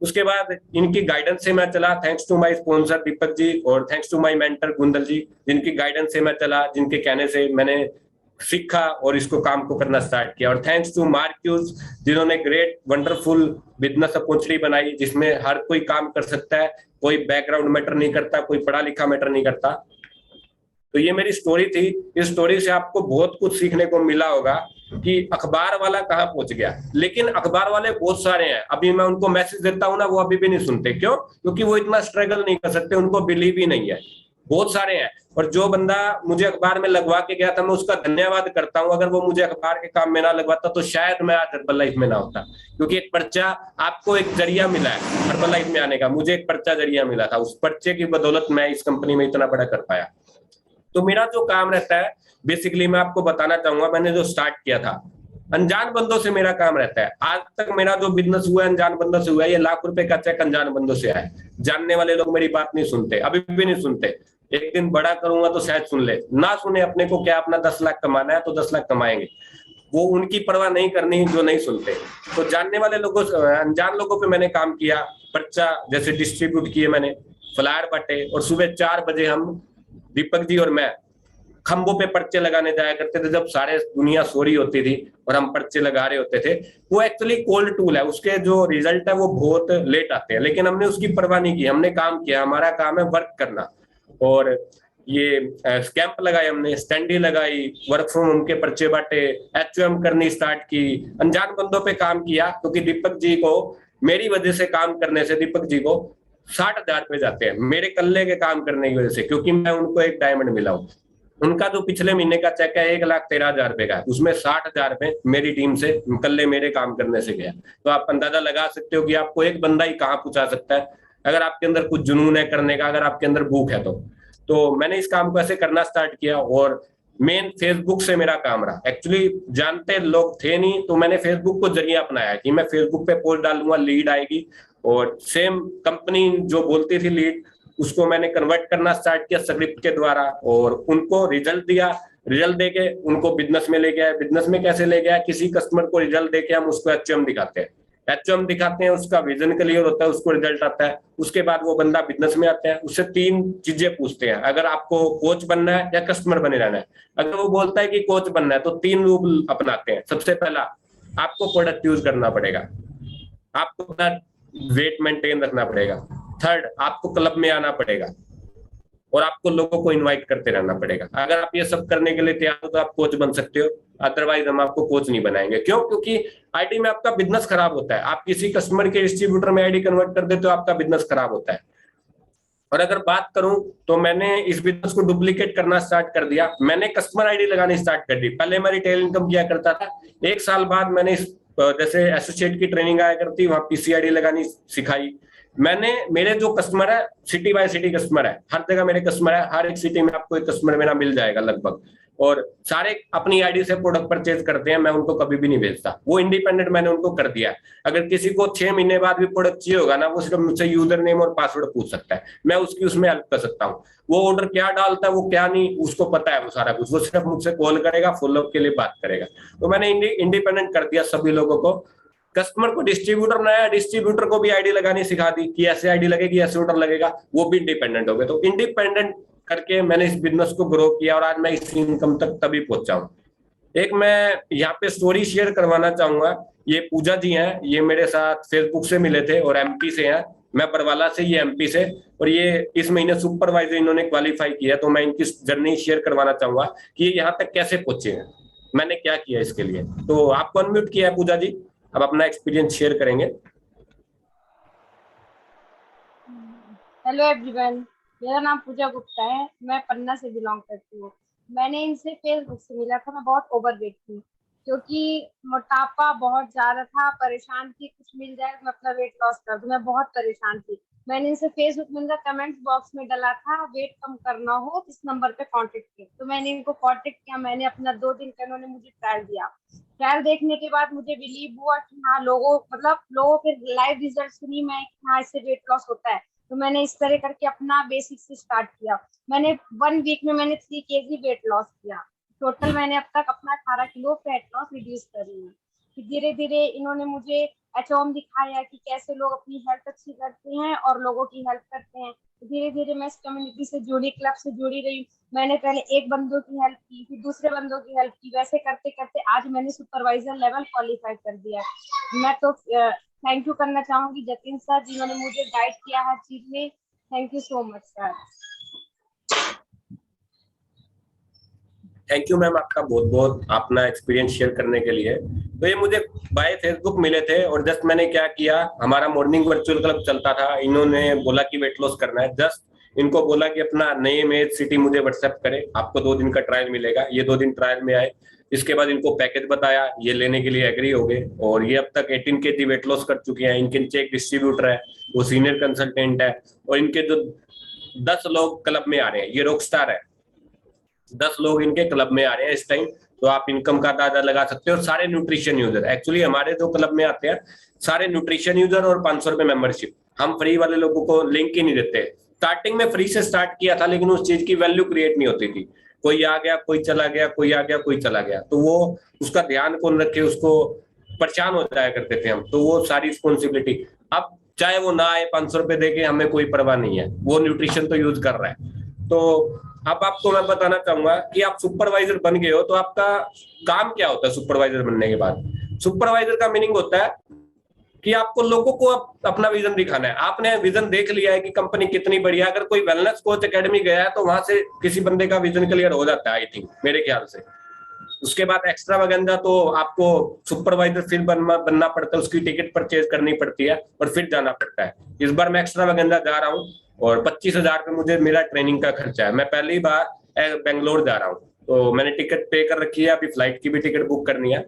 उसके बाद इनकी गाइडेंस से मैं चला, thanks to my sponsor Deepak ji, और थैंक्स टू माय मेंटर गुंदल जी, जिनकी गाइडेंस से मैं चला, जिनके कहने से मैंने सीखा और इसको काम को करना स्टार्ट किया। और थैंक्स टू मार्क्यूज, जिन्होंने ग्रेट वंडरफुल बिजनेस अपॉर्चुनिटी बनाई, जिसमें हर कोई काम कर सकता है, कोई बैकग्राउंड मैटर नहीं करता, कोई पढ़ा लिखा मैटर नहीं करता। तो ये मेरी स्टोरी थी। इस स्टोरी से आपको बहुत कुछ सीखने को मिला होगा कि अखबार वाला कहाँ पहुंच गया। लेकिन अखबार वाले बहुत सारे हैं, अभी मैं उनको मैसेज देता हूँ ना, वो अभी भी नहीं सुनते। क्यों? क्योंकि वो इतना स्ट्रगल नहीं कर सकते, उनको बिलीव ही नहीं है। बहुत सारे हैं। और जो बंदा मुझे अखबार में लगवा के गया था, मैं उसका धन्यवाद करता हूँ। अगर वो मुझे अखबार के काम में ना लगवाता तो शायद मैं आज हर्बल लाइफ में ना होता। क्योंकि एक पर्चा, आपको एक जरिया मिला है हर्बल लाइफ में आने का, मुझे एक पर्चा जरिया मिला था, उस पर्चे की बदौलत मैं इस कंपनी में इतना बड़ा कर पाया। तो मेरा जो काम रहता है, बेसिकली मैं आपको बताना चाहूंगा, मैंने जो स्टार्ट किया था, अनजान बंदों से मेरा काम रहता है। आज तक मेरा जो बिजनेस हुआ है अनजान बंदों से हुआ है। ये लाख रुपए का चेक अनजान बंदों से आया है। जानने वाले लोग मेरी बात नहीं सुनते, अभी भी नहीं सुनते। एक दिन बड़ा करूंगा तो शायद सुन ले, ना सुने। अपने को क्या, अपना 10 लाख कमाना है तो 10 लाख कमाएंगे, वो उनकी परवाह नहीं करनी जो नहीं सुनते। तो जानने वाले लोगों, अनजान लोगों पे मैंने काम किया। पर्चा जैसे डिस्ट्रीब्यूट किए मैंने, फ्लायर बांटे, और सुबह 4 बजे हम, दीपक जी और मैं, खंभों पे पर्चे लगाने जाया करते थे। जब सारे दुनिया सो रही होती थी और हम पर्चे लगा रहे होते थे। वो एक्चुअली कोल्ड टूल है, उसके जो रिजल्ट है वो बहुत लेट आते हैं, लेकिन हमने उसकी परवाह नहीं की, हमने काम किया। हमारा काम है वर्क करना। और ये कैंप लगाए हमने, स्टैंडी लगाई, वर्क फ्रॉम होम के पर्चे बांटे, HOM करनी स्टार्ट की, अनजान बंदों पे काम किया। क्योंकि दीपक जी को, मेरी वजह से काम करने से दीपक जी को 60,000 रुपए जाते हैं, मेरे कल्ले के काम करने की वजह से, क्योंकि मैं उनको एक डायमंड मिला हूँ। उनका जो पिछले महीने का चेक है 1,13,000 रुपए का, उसमें 60,000 रुपए मेरी टीम से कल्ले मेरे काम करने से गया। तो आप अंदाजा लगा सकते हो कि आपको एक बंदा ही कहाँ पहुंचा सकता है, अगर आपके अंदर कुछ जुनून है करने का, अगर आपके अंदर भूख है तो मैंने इस काम को ऐसे करना स्टार्ट किया। और मेन फेसबुक से मेरा काम रहा। एक्चुअली जानते लोग थे नहीं, तो मैंने फेसबुक को जरिया अपनाया कि मैं फेसबुक पे पोस्ट डालूंगा, लीड आएगी। और सेम कंपनी जो बोलती थी लीड, उसको मैंने कन्वर्ट करना स्टार्ट किया स्क्रिप्ट के द्वारा, और उनको रिजल्ट दिया। रिजल्ट देके उनको बिजनेस में ले गया। बिजनेस में कैसे ले गया? किसी कस्टमर को रिजल्ट देके हम उसको HOM दिखाते हैं। HOM दिखाते हैं, उसका विजन क्लियर होता है, उसको रिजल्ट आता है। उसके बाद वो बंदा बिजनेस में आता है, उससे 3 चीजें पूछते हैं, अगर आपको कोच बनना है या कस्टमर बने रहना है। अगर वो बोलता है कि कोच बनना है तो 3 रूल अपनाते हैं। सबसे पहला, आपको प्रोडक्ट यूज करना पड़ेगा। आपको अपना वेट मेंटेन रखना पड़ेगा। थर्ड, आपको क्लब में आना पड़ेगा और आपको लोगों को इनवाइट करते रहना पड़ेगा। अगर आप ये सब करने के लिए तैयार हो तो आप कोच बन सकते हो, अदरवाइज हम आपको कोच नहीं बनाएंगे। क्यों? क्योंकि आईटी में आपका बिजनेस खराब होता है। आप किसी कस्टमर के डिस्ट्रीब्यूटर में आईडी कन्वर्ट कर देते हो, आपका बिजनेस खराब होता है। और अगर बात करूं तो मैंने इस बिजनेस को डुप्लीकेट करना स्टार्ट कर दिया। मैंने कस्टमर आईडी लगानी स्टार्ट कर दी। पहले मैं रिटेल इनकम किया करता था, 1 साल बाद मैंने जैसे एसोसिएट की ट्रेनिंग आया करती, वहां पीसी आईडी लगानी सिखाई मैंने। मेरे जो कस्टमर है, सिटी बाय सिटी कस्टमर है, हर जगह मेरे कस्टमर है, हर एक सिटी में आपको एक कस्टमर मेरा मिल जाएगा लगभग, और सारे अपनी आईडी से प्रोडक्ट परचेज करते हैं। मैं उनको कभी भी नहीं भेजता, वो इंडिपेंडेंट मैंने उनको कर दिया है। अगर किसी को 6 महीने बाद भी प्रोडक्ट चाहिए होगा ना, वो सिर्फ मुझसे यूजर नेम और पासवर्ड पूछ सकता है, मैं उसकी उसमें हेल्प कर सकता हूँ। वो ऑर्डर क्या डालता है, वो क्या नहीं, उसको पता है वो सारा कुछ। वो सिर्फ मुझसे कॉल करेगा, फॉलोअप के लिए बात करेगा। तो मैंने इंडिपेंडेंट कर दिया सभी लोगों को। कस्टमर को डिस्ट्रीब्यूटर बनाया, डिस्ट्रीब्यूटर को भी आईडी लगानी सिखा दी कि ऐसे आईडी लगेगी, ऐसे ऑर्डर लगेगा, वो भी इंडिपेंडेंट हो गए। तो इंडिपेंडेंट करके मैंने इस बिजनेस को ग्रो किया और आज मैं इस इनकम तक तभी पहुंचा हूं। एक मैं यहाँ पे स्टोरी शेयर करवाना चाहूंगा। ये पूजा जी हैं, ये मेरे साथ फेसबुक से मिले थे और एमपी से हैं। मैं बरवाला से, ये एमपी से, और ये इस महीने सुपरवाइजर इन्होंने क्वालिफाई किया। तो मैं इनकी जर्नी शेयर करवाना चाहूंगा कि ये यहाँ तक कैसे पहुंचे हैं, मैंने क्या किया इसके लिए। तो आपको अनम्यूट किया है पूजा जी, अब अपना एक्सपीरियंस शेयर करेंगे। हेलो एवरीवन, मेरा नाम पूजा गुप्ता है, मैं पन्ना से बिलोंग करती हूँ। मैंने इनसे फेसबुक से मिला था। मैं बहुत ओवरवेट थी क्योंकि मोटापा बहुत ज्यादा था, परेशान थी, कुछ मिल जाए मतलब वेट लॉस कर दूं, मैं बहुत परेशाान थी। मैंने इनसे फेसबुक में इनका कमेंट्स बॉक्स में डाला था, वेट कम करना हो इस नंबर पे कांटेक्ट किया। तो मैंने इनको कांटेक्ट किया। मैंने अपना 2 दिन का, इन्होंने मुझे ट्रायल दिया। ट्रायल देखने के बाद मुझे बिलीव हुआ कि हाँ, लोगों के लाइव रिजल्ट सुनी मैं कि हाँ, इससे वेट लॉस होता है। तो मैंने इस तरह करके अपना बेसिक से स्टार्ट किया। मैंने 1 वीक में मैंने 3 kg वेट लॉस किया। टोटल मैंने अब तक अपना 18 किलो फैट लॉस रिड्यूस कर रही हूँ। फिर धीरे धीरे इन्होंने मुझे एचओएम दिखाया कि कैसे लोग अपनी हेल्थ अच्छी करते हैं और लोगों की हेल्प करते हैं। धीरे धीरे मैं इस कम्युनिटी से जुड़ी, क्लब से जुड़ी रही। मैंने पहले एक बंदों की हेल्प की, फिर दूसरे बंदों की हेल्प की। वैसे करते करते आज मैंने सुपरवाइजर लेवल क्वालिफाई कर दिया। मैं तो थैंक यू करना चाहूंगी जतिन सर, जिन्होंने मुझे गाइड किया हर चीज में। Thank you so much sir. Thank you ma'am, आपका बहुत बहुत अपना एक्सपीरियंस शेयर करने के लिए। तो ये मुझे बाय फेसबुक मिले थे और जस्ट मैंने क्या किया, हमारा मॉर्निंग वर्चुअल क्लब चलता था। इन्होंने बोला कि वेट लॉस करना है, जस्ट इनको बोला कि अपना नेम एज सिटी मुझे व्हाट्सएप करे, आपको 2 दिन का ट्रायल मिलेगा। ये 2 दिन ट्रायल में आए। इसके बाद इनको पैकेज बताया, ये लेने के लिए एग्री हो गए और ये अब तक 18 kg वेट लॉस कर चुके हैं। इनके नीचे एक डिस्ट्रीब्यूटर है, वो सीनियर कंसल्टेंट है, और इनके जो 10 लोग क्लब में आ रहे हैं, ये रॉकस्टार है, 10 लोग इनके क्लब में आ रहे हैं इस टाइम। तो आप इनकम का अंदाजा लगा सकते हो। और सारे न्यूट्रिशन यूजर, एक्चुअली हमारे जो क्लब में आते हैं सारे न्यूट्रिशन यूजर, और 500 रुपए मेंबरशिप। हम फ्री वाले लोगों को लिंक ही नहीं देते। स्टार्टिंग में फ्री से स्टार्ट किया था, लेकिन उस चीज की वैल्यू क्रिएट नहीं होती थी। कोई आ गया, कोई चला गया, कोई आ गया, कोई चला गया, तो वो उसका ध्यान कौन रखे, उसको परेशान हो जाया करते थे हम। तो वो सारी रिस्पॉन्सिबिलिटी, अब चाहे वो ना आए 500 रुपए देके, हमें कोई परवाह नहीं है, वो न्यूट्रिशन तो यूज कर रहा है। तो अब आपको मैं बताना चाहूंगा कि आप सुपरवाइजर बन गए हो तो आपका काम क्या होता है। सुपरवाइजर बनने के बाद, सुपरवाइजर का मीनिंग होता है कि आपको लोगों को अपना विजन दिखाना है। आपने विजन देख लिया है कि कंपनी कितनी बढ़िया। अगर कोई वेलनेस कोच एकेडमी गया है तो वहां से किसी बंदे का विजन क्लियर हो जाता है, आई थिंक, मेरे ख्याल से। उसके बाद एक्स्ट्रा वगैरह तो आपको सुपरवाइजर फिर बनना पड़ता है, उसकी टिकट परचेज करनी पड़ती है और फिर जाना पड़ता है। इस बार मैं एक्स्ट्रा वगैरह जा रहा हूँ और 25,000 पे मुझे मेरा ट्रेनिंग का खर्चा है। मैं पहली बार बेंगलोर जा रहा हूँ, तो मैंने टिकट पे कर रखी है, अभी फ्लाइट की भी टिकट बुक करनी है।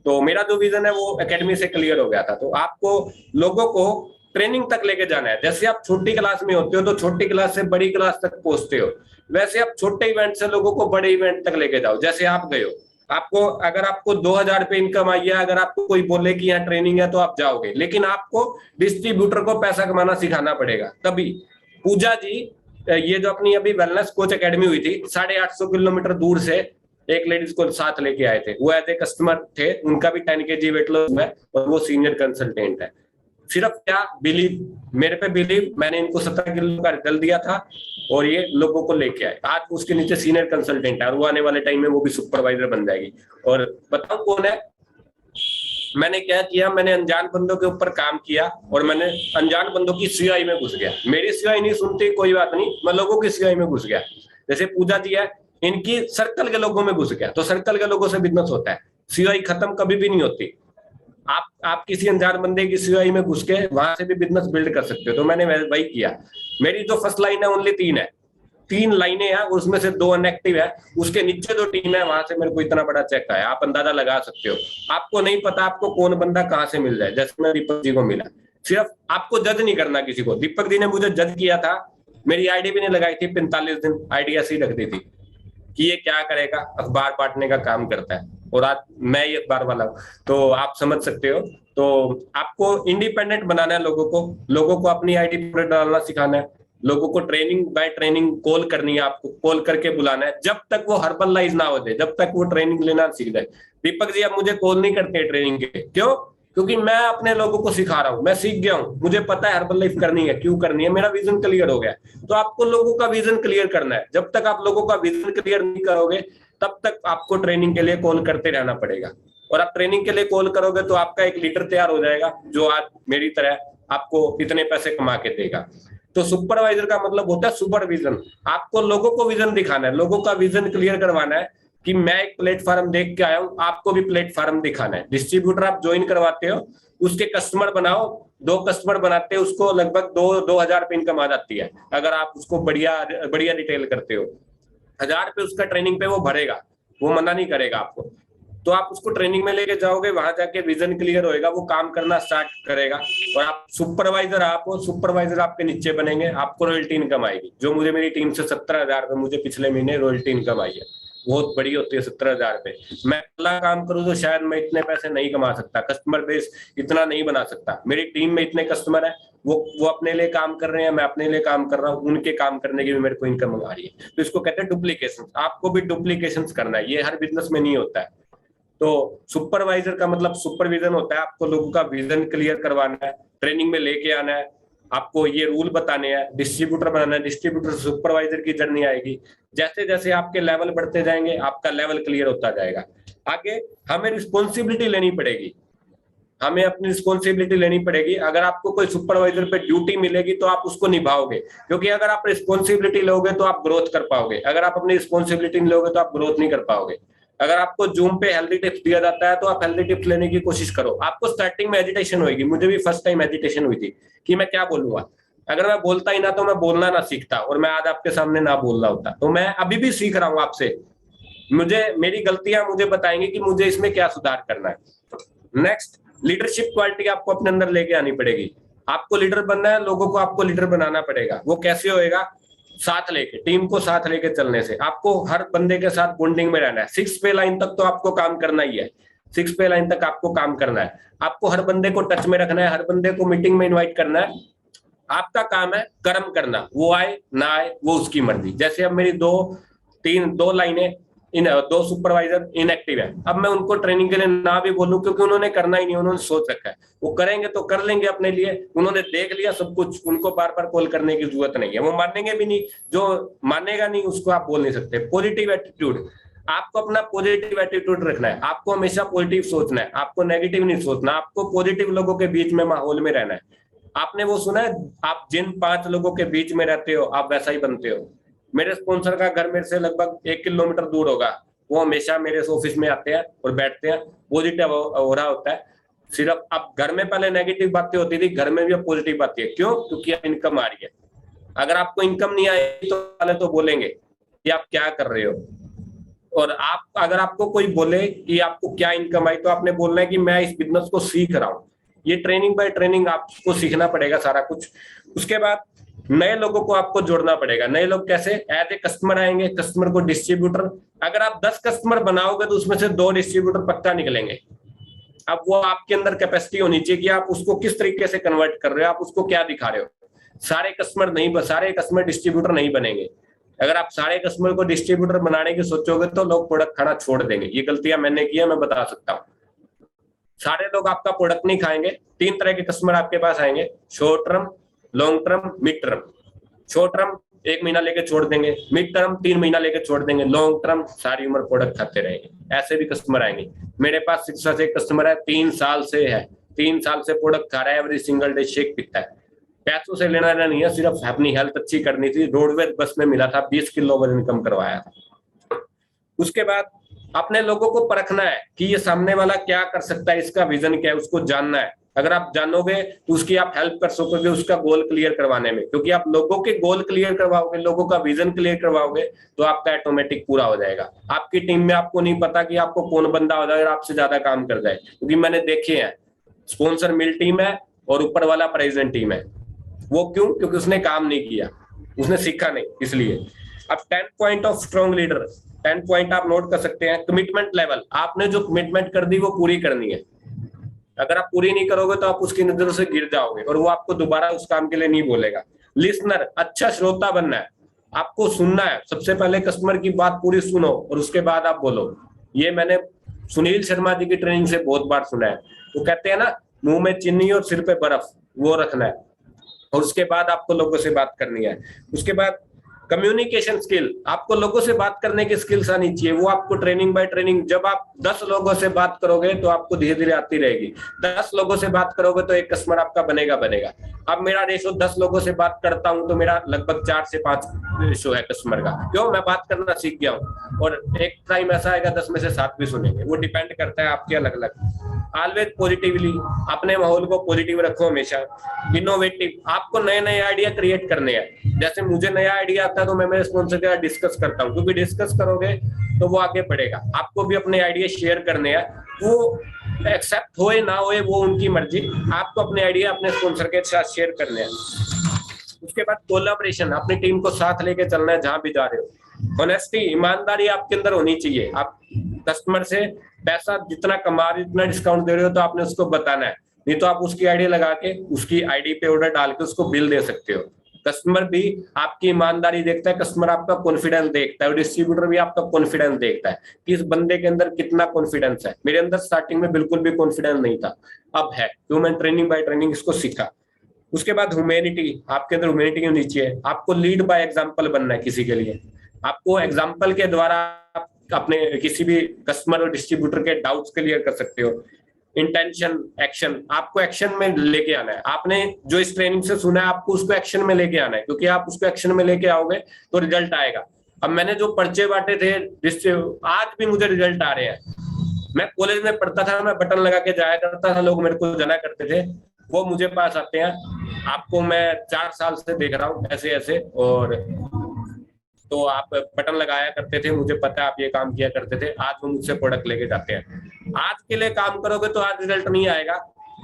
तो मेरा जो विजन है वो एकेडमी से क्लियर हो गया था। तो आपको लोगों को ट्रेनिंग तक लेके जाना है। जैसे आप छोटी क्लास में होते हो तो छोटी क्लास से बड़ी क्लास तक पहुंचते हो, वैसे आप छोटे इवेंट से लोगों को बड़े इवेंट तक लेके जाओ। जैसे आप गए हो, अगर आपको 2,000 रुपए इनकम आई है, अगर आपको कोई बोले कि यहाँ ट्रेनिंग है तो आप जाओगे, लेकिन आपको डिस्ट्रीब्यूटर को पैसा कमाना सिखाना पड़ेगा तभी। पूजा जी, ये जो अपनी अभी वेलनेस कोच एकेडमी हुई थी, 850 किलोमीटर दूर से एक लेडीज को साथ लेके आए थे। वो एज ए कस्टमर थे, उनका भी 10 kg वेट लॉस है और वो सीनियर कंसल्टेंट है। सिर्फ क्या बिलीव, मेरे पे बिलीव, मैंने इनको 17 किलो का रिजल्ट दिया था और ये लोगों को लेके आए। आज उसके नीचे सीनियर कंसल्टेंट है और वो आने वाले टाइम में वो भी सुपरवाइजर बन जाएगी। और बताऊं कौन है, मैंने क्या किया, मैंने अनजान बंदों के ऊपर काम किया और मैंने अनजान बंदों की सीआई में घुस गया। मेरी सीआई नहीं सुनती, कोई बात नहीं, मैं लोगों की सीआई में घुस गया। जैसे पूजा जी है, इनकी सर्कल के लोगों में घुस गया, तो सर्कल के लोगों से बिजनेस होता है। सीआई खत्म कभी भी नहीं होती। आप किसी अनजान बंदे की सीआई में घुस के वहां से भी बिजनेस बिल्ड कर सकते हो। तो मैंने वही किया। मेरी जो फर्स्ट लाइन है ओनली 3 है, 3 लाइनें हैं, उसमें से 2 अनएक्टिव है, उसके नीचे जो टीम है वहां से मेरे को इतना बड़ा चेक आया। आप अंदाजा लगा सकते हो। आपको नहीं पता आपको कौन बंदा कहां से मिल जाए। जैसे मैं दीपक जी को मिला, सिर्फ आपको जज नहीं करना किसी को। दीपक जी ने मुझे जज किया था, मेरी आईडी भी नहीं लगाई थी, 45 दिन आईडी ऐसी रख दी थी कि ये क्या करेगा, अखबार बांटने का काम करता है, और आज मैं ये अखबार वाला हूं। तो आप समझ सकते हो। तो आपको इंडिपेंडेंट बनाना है लोगों को अपनी आईडी पर डालना सिखाना है, लोगों को ट्रेनिंग बाय ट्रेनिंग कॉल करनी है, आपको कॉल करके बुलाना है, जब तक वो हर्बलाइज ना हो जाए, जब तक वो ट्रेनिंग लेना सीख जाए। दीपक जी अब मुझे कॉल नहीं करते ट्रेनिंग के, क्यों? क्योंकि मैं अपने लोगों को सिखा रहा हूं, मैं सीख गया हूं, मुझे पता है हर्बल लाइफ करनी है, क्यों करनी है, मेरा विजन क्लियर हो गया। तो आपको लोगों का विजन क्लियर करना है। जब तक आप लोगों का विजन क्लियर नहीं करोगे, तब तक आपको ट्रेनिंग के लिए कॉल करते रहना पड़ेगा। और आप ट्रेनिंग के लिए कॉल करोगे तो आपका एक लीडर तैयार हो जाएगा, जो आज मेरी तरह आपको इतने पैसे कमा के देगा। तो सुपरवाइजर का मतलब होता है सुपरविजन। आपको लोगों को विजन दिखाना है, लोगों का विजन क्लियर करवाना है कि मैं एक प्लेटफॉर्म देख के आया हूं, आपको भी प्लेटफॉर्म दिखाना है। डिस्ट्रीब्यूटर आप ज्वाइन करवाते हो, उसके कस्टमर बनाओ, 2 कस्टमर बनाते हो, उसको लगभग 2,000 रुपये इनकम आ जाती है। अगर आप उसको बढ़िया डिटेल करते हो, 1000 रुपये उसका ट्रेनिंग पे वो भरेगा, वो मना नहीं करेगा आपको। तो आप उसको ट्रेनिंग में लेके जाओगे, वहां जाके विजन क्लियर होएगा, वो काम करना स्टार्ट करेगा। और आप सुपरवाइजर, आप सुपरवाइजर आपके नीचे बनेंगे, आपको रॉयल्टी इनकम आएगी। जो मुझे मेरी टीम से 17,000 रुपये मुझे पिछले महीने रॉयल्टी इनकम आई है, बहुत बड़ी होती है 17,000 रुपये। मैं अकेला काम करूं तो शायद मैं इतने पैसे नहीं कमा सकता, कस्टमर बेस इतना नहीं बना सकता। मेरी टीम में इतने कस्टमर है, वो अपने लिए काम कर रहे हैं, मैं अपने लिए काम कर रहा हूँ, उनके काम करने की भी मेरे को इनकम आ रही है। तो इसको कहते हैं डुप्लीकेशन। आपको भी डुप्लीकेशन करना है, ये हर बिजनेस में नहीं होता है। तो सुपरवाइजर का मतलब सुपरविजन होता है, आपको लोगों का विजन क्लियर करवाना है, ट्रेनिंग में लेके आना है, आपको ये रूल बताने हैं, डिस्ट्रीब्यूटर बनाना है, डिस्ट्रीब्यूटर सुपरवाइजर की जर्नी आएगी। जैसे जैसे आपके लेवल बढ़ते जाएंगे, आपका लेवल क्लियर होता जाएगा। आगे हमें रिस्पॉन्सिबिलिटी लेनी पड़ेगी, हमें अपनी रिस्पॉन्सिबिलिटी लेनी पड़ेगी। अगर आपको कोई सुपरवाइजर पे ड्यूटी मिलेगी तो आप उसको निभाओगे, क्योंकि अगर आप रिस्पॉन्सिबिलिटी लोगे तो आप ग्रोथ कर पाओगे। अगर आप अपनी रिस्पॉन्सिबिलिटी नहीं लोगे तो आप ग्रोथ नहीं कर पाओगे। अगर आपको जूम पे हेल्दी टिप्स दिया जाता है तो आप हेल्दी टिप्स लेने की कोशिश करो। आपको स्टार्टिंग में एजिटेशन होगी, मुझे भी फर्स्ट टाइम एजिटेशन हुई थी कि मैं क्या बोलूंगा। अगर मैं बोलता ही ना तो मैं बोलना ना सीखता, और मैं आज आपके सामने ना बोल रहा होता। तो मैं अभी भी सीख रहा हूँ आपसे, मेरी गलतियां मुझे बताएंगे कि मुझे इसमें क्या सुधार करना है। नेक्स्ट, लीडरशिप क्वालिटी आपको अपने अंदर लेके आनी पड़ेगी। आपको लीडर बनना है, लोगों को आपको लीडर बनाना पड़ेगा। वो कैसे होएगा? साथ लेके, टीम को साथ लेके चलने से। आपको हर बंदे के साथ बॉन्डिंग में रहना है। 6 पे लाइन तक तो आपको काम करना ही है, 6 पे लाइन तक आपको काम करना है। आपको हर बंदे को टच में रखना है, हर बंदे को मीटिंग में इनवाइट करना है। आपका काम है कर्म करना, वो आए ना आए वो उसकी मर्जी। जैसे अब मेरी 2 लाइनें, 2 सुपरवाइजर इनएक्टिव है, अब मैं उनको ट्रेनिंग के लिए ना भी बोलूं, क्योंकि उन्होंने करना ही नहीं, उन्होंने सोच रखा है वो करेंगे तो कर लेंगे अपने लिए, उन्होंने देख लिया सब कुछ, उनको बार बार कॉल करने की जरूरत नहीं है, वो मानेंगे भी नहीं। जो मानेगा नहीं उसको आप बोल नहीं सकते। पॉजिटिव एटीट्यूड, आपको अपना पॉजिटिव एटीट्यूड रखना है, आपको हमेशा पॉजिटिव सोचना है, आपको नेगेटिव नहीं सोचना, आपको पॉजिटिव लोगों के बीच में माहौल में रहना है। आपने वो सुना है, आप जिन 5 लोगों के बीच में रहते हो आप वैसा ही बनते हो। मेरे स्पॉन्सर का घर मेरे से लगभग 1 किलोमीटर दूर होगा, वो हमेशा मेरे ऑफिस में आते हैं और बैठते हैं, पॉजिटिव हो रहा होता है। सिर्फ अब घर में पहले नेगेटिव बातें होती थी, घर में भी अब पॉजिटिव आती है। क्यों? क्योंकि अब इनकम आ रही है। अगर आपको इनकम नहीं आएगी तो पहले तो बोलेंगे कि आप क्या कर रहे हो। और अगर आपको कोई बोले कि आपको क्या इनकम आई, तो आपने बोलना है कि मैं इस बिजनेस को सीख रहा हूँ। ये ट्रेनिंग बाय ट्रेनिंग आपको सीखना पड़ेगा सारा कुछ। उसके बाद नए लोगों को आपको जोड़ना पड़ेगा। नए लोग कैसे? एज ए कस्टमर आएंगे, कस्टमर को डिस्ट्रीब्यूटर। अगर आप 10 कस्टमर बनाओगे तो उसमें से 2 डिस्ट्रीब्यूटर पक्का निकलेंगे। अब वो आपके अंदर कैपेसिटी होनी चाहिए कि आप उसको किस तरीके से कन्वर्ट कर रहे हो, आप उसको क्या दिखा रहे हो। सारे कस्टमर डिस्ट्रीब्यूटर नहीं बनेंगे। अगर आप सारे कस्टमर को डिस्ट्रीब्यूटर बनाने की सोचोगे तो लोग प्रोडक्ट खाना छोड़ देंगे। ये गलतियां मैंने की है, मैं बता सकता हूँ। सारे लोग आपका प्रोडक्ट नहीं खाएंगे। 3 तरह के कस्टमर आपके पास आएंगे, short term, long term, mid term. Short term 1 महीना लेके छोड़ देंगे, मिड टर्म 3 महीना लेके छोड़ देंगे, लॉन्ग टर्म सारी उम्र प्रोडक्ट खाते रहेंगे। ऐसे भी कस्टमर आएंगे। मेरे पास शिक्षा से एक कस्टमर है, 3 साल से है, 3 साल से प्रोडक्ट खा रहा है, एवरी सिंगल डे शेक पीता है। पैसों से लेना देना नहीं है, सिर्फ अपनी हेल्थ अच्छी करनी थी। रोडवेज बस में मिला था, 20 किलो वजन कम करवाया था। उसके बाद अपने लोगों को परखना है कि ये सामने वाला क्या कर सकता है, इसका विजन क्या है, उसको जानना है। अगर आप जानोगे तो उसकी आप हेल्प कर सकोगे उसका गोल क्लियर करवाने में, क्योंकि आप लोगों के गोल क्लियर करवाओगे, लोगों का विजन क्लियर करवाओगे तो आपका ऑटोमेटिक पूरा हो जाएगा। आपकी टीम में आपको नहीं पता कि आपको कौन बंदा हो जाए और आपसे ज्यादा काम कर जाए, क्योंकि मैंने देखे हैं स्पॉन्सर मिल टीम है और ऊपर वाला प्रेजेंट टीम है। वो क्यों? क्योंकि उसने काम नहीं किया, उसने सीखा नहीं, इसलिए। अब 10 point of strong leader, 10 point आप नोट कर सकते हैं। कमिटमेंट लेवल, आपने जो कमिटमेंट कर दी वो पूरी करनी है। अगर आप पूरी नहीं करोगे तो आप उसकी नजरों से गिर जाओगे और वो आपको दोबारा उस काम के लिए नहीं बोलेगा। लिसनर, अच्छा श्रोता बनना है, आपको सुनना है। सबसे पहले कस्टमर की बात पूरी सुनो और उसके बाद आप बोलो। ये मैंने सुनील शर्मा जी की ट्रेनिंग से बहुत बार सुना है। वो कहते हैं ना, मुंह में चीनी और सिर पे बर्फ, वो रखना है और उसके बाद आपको लोगों से बात करनी है। उसके बाद कम्युनिकेशन स्किल, आपको लोगों से बात करने की स्किल्स आनी चाहिए। वो आपको ट्रेनिंग बाय ट्रेनिंग, जब आप 10 लोगों से बात करोगे तो आपको धीरे धीरे आती रहेगी। 10 लोगों से बात करोगे तो एक कस्टमर आपका बनेगा। अब मेरा रेशो 10 लोगों से बात करता हूं तो मेरा लगभग 4 से 5 रेशो है कस्टमर का। क्यों? मैं बात करना सीख गया हूं और एक टाइम ऐसा आएगा 10 में से 7 भी सुनेंगे। वो डिपेंड करता है आपके अलग अलग। ऑलवेज पॉजिटिवली, अपने माहौल को पॉजिटिव रखो हमेशा। इनोवेटिव, आपको नए नए आइडिया क्रिएट करने हैं। जैसे मुझे नया आइडिया आता है तो मैं मेरे स्पॉन्सर के साथ डिस्कस करता हूँ, क्योंकि डिस्कस करोगे तो वो आगे बढ़ेगा। आपको भी अपने आइडिया शेयर करने हैं, वो एक्सेप्ट होए ना होए वो उनकी मर्जी। आपको अपने आइडिया अपने स्पॉन्सर के साथ शेयर करने हैं। उसके बाद कोलैबोरेशन, अपनी टीम को साथ लेके चलना है जहां भी जा रहे हो। ऑनेस्टी, ईमानदारी आपके अंदर होनी चाहिए। आप कस्टमर से पैसा जितना कमा रहे हो, जितना डिस्काउंट दे रहे हो, तो आपने उसको बताना है। नहीं तो आप उसकी आईडी लगा के, उसकी आईडी पे ऑर्डर डाल के उसको बिल दे सकते हो। कस्टमर भी आपकी ईमानदारी देखता है, कस्टमर आपका कॉन्फिडेंस देखता है और डिस्ट्रीब्यूटर भी आपका कॉन्फिडेंस देखता है कि इस बंदे के अंदर कितना कॉन्फिडेंस है। मेरे अंदर स्टार्टिंग में बिल्कुल भी कॉन्फिडेंस नहीं था, अब है, तो मैं ट्रेनिंग बाय ट्रेनिंग इसको सीखा। उसके बाद ह्यूमैनिटी, आपके अंदर ह्यूमैनिटी होनी चाहिए। आपको लीड बाय एग्जांपल बनना है किसी के लिए। आपको एग्जांपल के द्वारा अपने किसी भी कस्टमर और डिस्ट्रीब्यूटर के डाउट्स क्लियर कर सकते हो। इंटेंशन, एक्शन, आपको एक्शन में लेके आना है। आपने जो इस ट्रेनिंग से सुना है आपको उसको एक्शन में लेके आना है, क्योंकि आप उसको एक्शन में लेके आओगे तो रिजल्ट आएगा। अब मैंने जो पर्चे बांटे थे, आज भी मुझे रिजल्ट आ रहे हैं। मैं कॉलेज में पढ़ता था, मैं बटन लगा के जाया करता था, लोग मेरे को जाना करते थे, वो मुझे पास आते हैं। आपको मैं 4 साल से देख रहा हूँ ऐसे ऐसे, और तो आप बटन लगाया करते थे, मुझे पता है आप ये काम किया करते थे। आज वो मुझसे प्रोडक्ट लेके जाते हैं। आज के लिए काम करोगे तो आज रिजल्ट नहीं आएगा,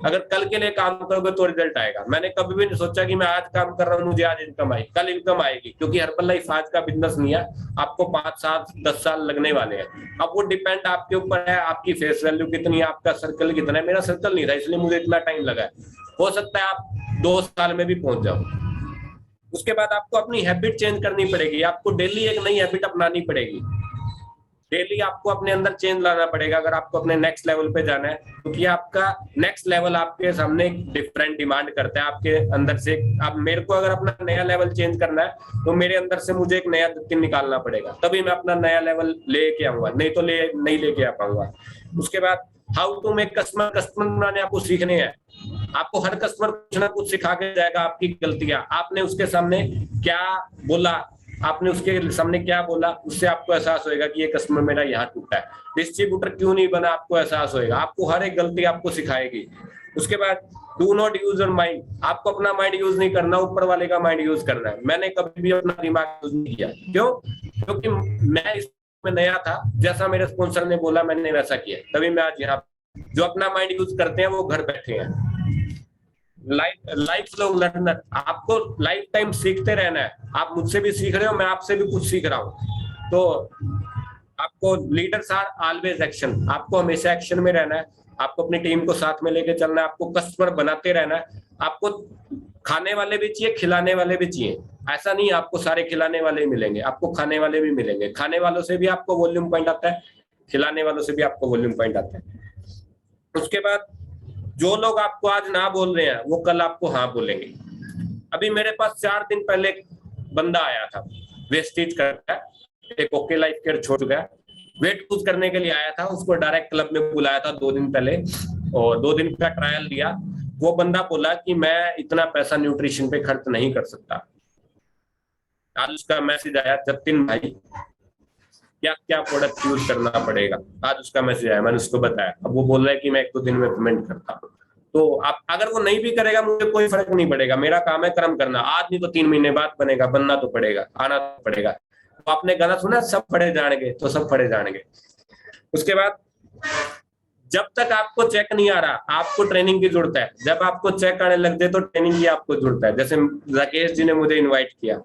अगर कल के लिए काम करोगे तो रिजल्ट आएगा। मैंने कभी भी नहीं सोचा कि मैं आज काम कर रहा हूँ मुझे आज इनकम आई, कल इनकम आएगी, क्योंकि हर्बल लाइफ आज का बिजनेस नहीं है। आपको 5 साल 10 साल लगने वाले हैं। अब वो डिपेंड आपके ऊपर है, आपकी फेस वैल्यू कितनी है, आपका सर्कल कितना है। मेरा सर्कल नहीं था, इसलिए मुझे इतना टाइम लगा है। हो सकता है आप 2 साल में भी पहुंच जाओ। उसके बाद आपको अपनी हैबिट चेंज करनी पड़ेगी। आपको डेली एक नई हैबिट अपनानी पड़ेगी। डेली आपको अपने अंदर चेंज लाना पड़ेगा अगर आपको अपने नेक्स्ट लेवल पे जाना है, क्योंकि आपका नेक्स्ट लेवल आपके सामने डिफरेंट डिमांड करता है आपके अंदर से। अब मेरे को अगर अपना नया लेवल चेंज करना है तो मेरे अंदर से मुझे एक नया दिन निकालना पड़ेगा, तभी मैं अपना नया लेवल लेके आऊंगा, नहीं तो नहीं लेके आ पाऊंगा। उसके बाद हाउ टू मेक कस्टमर बनाने आपको सीखने हैं। आपको हर कस्टमर कुछ ना कुछ सिखा के जाएगा आपकी गलतियां। आपने उसके सामने क्या बोला, आपने उसके सामने क्या बोला, उससे आपको एहसास होएगा कि ये कस्टमर मेरा यहाँ टूटा है। डिस्ट्रीब्यूटर क्यों नहीं बना, आपको एहसास होएगा। आपको हर एक गलती आपको सिखाएगी। उसके बाद do not use your mind, आपको अपना माइंड यूज नहीं करना, ऊपर वाले का माइंड यूज करना है। मैंने कभी भी अपना दिमाग यूज नहीं किया। क्यों? क्योंकि मैं इसमें नया था, जैसा मेरे स्पॉन्सर ने बोला मैंने वैसा किया, तभी मैं आज यहाँ। जो अपना माइंड यूज करते हैं वो घर बैठे हैं। लाइफ लॉन्ग लर्नर, आपको लाइफ टाइम सीखते रहना है। आप मुझसे भी सीख रहे हो, मैं आपसे भी कुछ सीख रहा हूँ। तो आपको लीडर्स आर ऑलवेज एक्शन, आपको हमेशा एक्शन में रहना है। आपको अपनी टीम को साथ में लेके चलना है। आपको कस्टमर बनाते रहना है। आपको खाने वाले भी चाहिए, खिलाने वाले भी चाहिए। ऐसा नहीं आपको सारे खिलाने वाले ही मिलेंगे, आपको खाने वाले भी मिलेंगे। खाने वालों से भी आपको वॉल्यूम पॉइंट आता है, खिलाने वालों से भी आपको वॉल्यूम पॉइंट आता है। उसके बाद जो लोग आपको आज ना बोल रहे हैं वो कल आपको हाँ बोलेंगे। अभी मेरे पास 4 दिन पहले बंदा आया था, वेस्टेज करता है, एक ओके लाइफ केयर छोड़ चुका है, वेट लूज करने के लिए आया था। उसको डायरेक्ट क्लब में बुलाया था 2 दिन पहले और 2 दिन का ट्रायल दिया। वो बंदा बोला कि मैं इतना पैसा न्यूट्रिशन पे खर्च नहीं कर सकता। आज उसका मैसेज आया, जतिन भाई क्या क्या प्रोडक्ट यूज करना पड़ेगा, आज उसका मैसेज आया, मैंने उसको बताया। अब वो बोल रहा है कि मैं 1-2 दिन में पेमेंट करता हूँ। तो आप अगर वो नहीं भी करेगा मुझे कोई फर्क नहीं पड़ेगा, मेरा काम है कर्म करना। आज नहीं तो 3 महीने बाद बनेगा, बनना तो पड़ेगा, आना तो पड़ेगा। तो आपने गाना सुना, सब पढ़े जाएंगे, तो सब पढ़े जाएंगे। उसके बाद जब तक आपको चेक नहीं आ रहा, आपको ट्रेनिंग की जरूरत है। जब आपको चेक आने लग जाए तो ट्रेनिंग की आपको जरूरत है। जैसे राकेश जी ने मुझे इन्वाइट किया,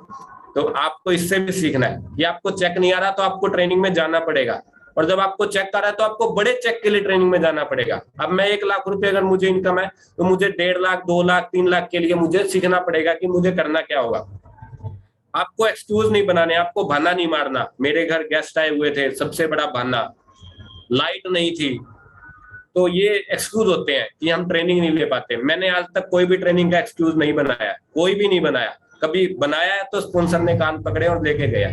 तो आपको इससे भी सीखना है कि आपको चेक नहीं आ रहा तो आपको ट्रेनिंग में जाना पड़ेगा, और जब आपको चेक आ रहा है तो आपको बड़े चेक के लिए ट्रेनिंग में जाना पड़ेगा। अब मैं 1 लाख रुपए अगर मुझे इनकम है तो मुझे 1.5 लाख, 2 लाख, 3 लाख के लिए मुझे सीखना पड़ेगा कि मुझे करना क्या होगा। आपको एक्सक्यूज नहीं बनाने, आपको बहाना नहीं मारना। मेरे घर गेस्ट आए हुए थे, सबसे बड़ा बहाना लाइट नहीं थी, तो ये एक्सक्यूज होते हैं कि हम ट्रेनिंग नहीं ले पाते। मैंने आज तक कोई भी ट्रेनिंग का एक्सक्यूज नहीं बनाया, कोई भी नहीं बनाया। कभी बनाया है तो स्पॉन्सर ने कान पकड़े और लेके गया।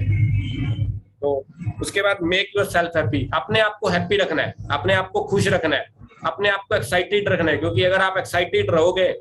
तो उसके बाद मेक योर सेल्फ हैप्पी, अपने आप को हैप्पी रखना है, अपने आप को खुश रखना है, अपने आप को एक्साइटेड रखना है। क्योंकि अगर आप एक्साइटेड रहोगे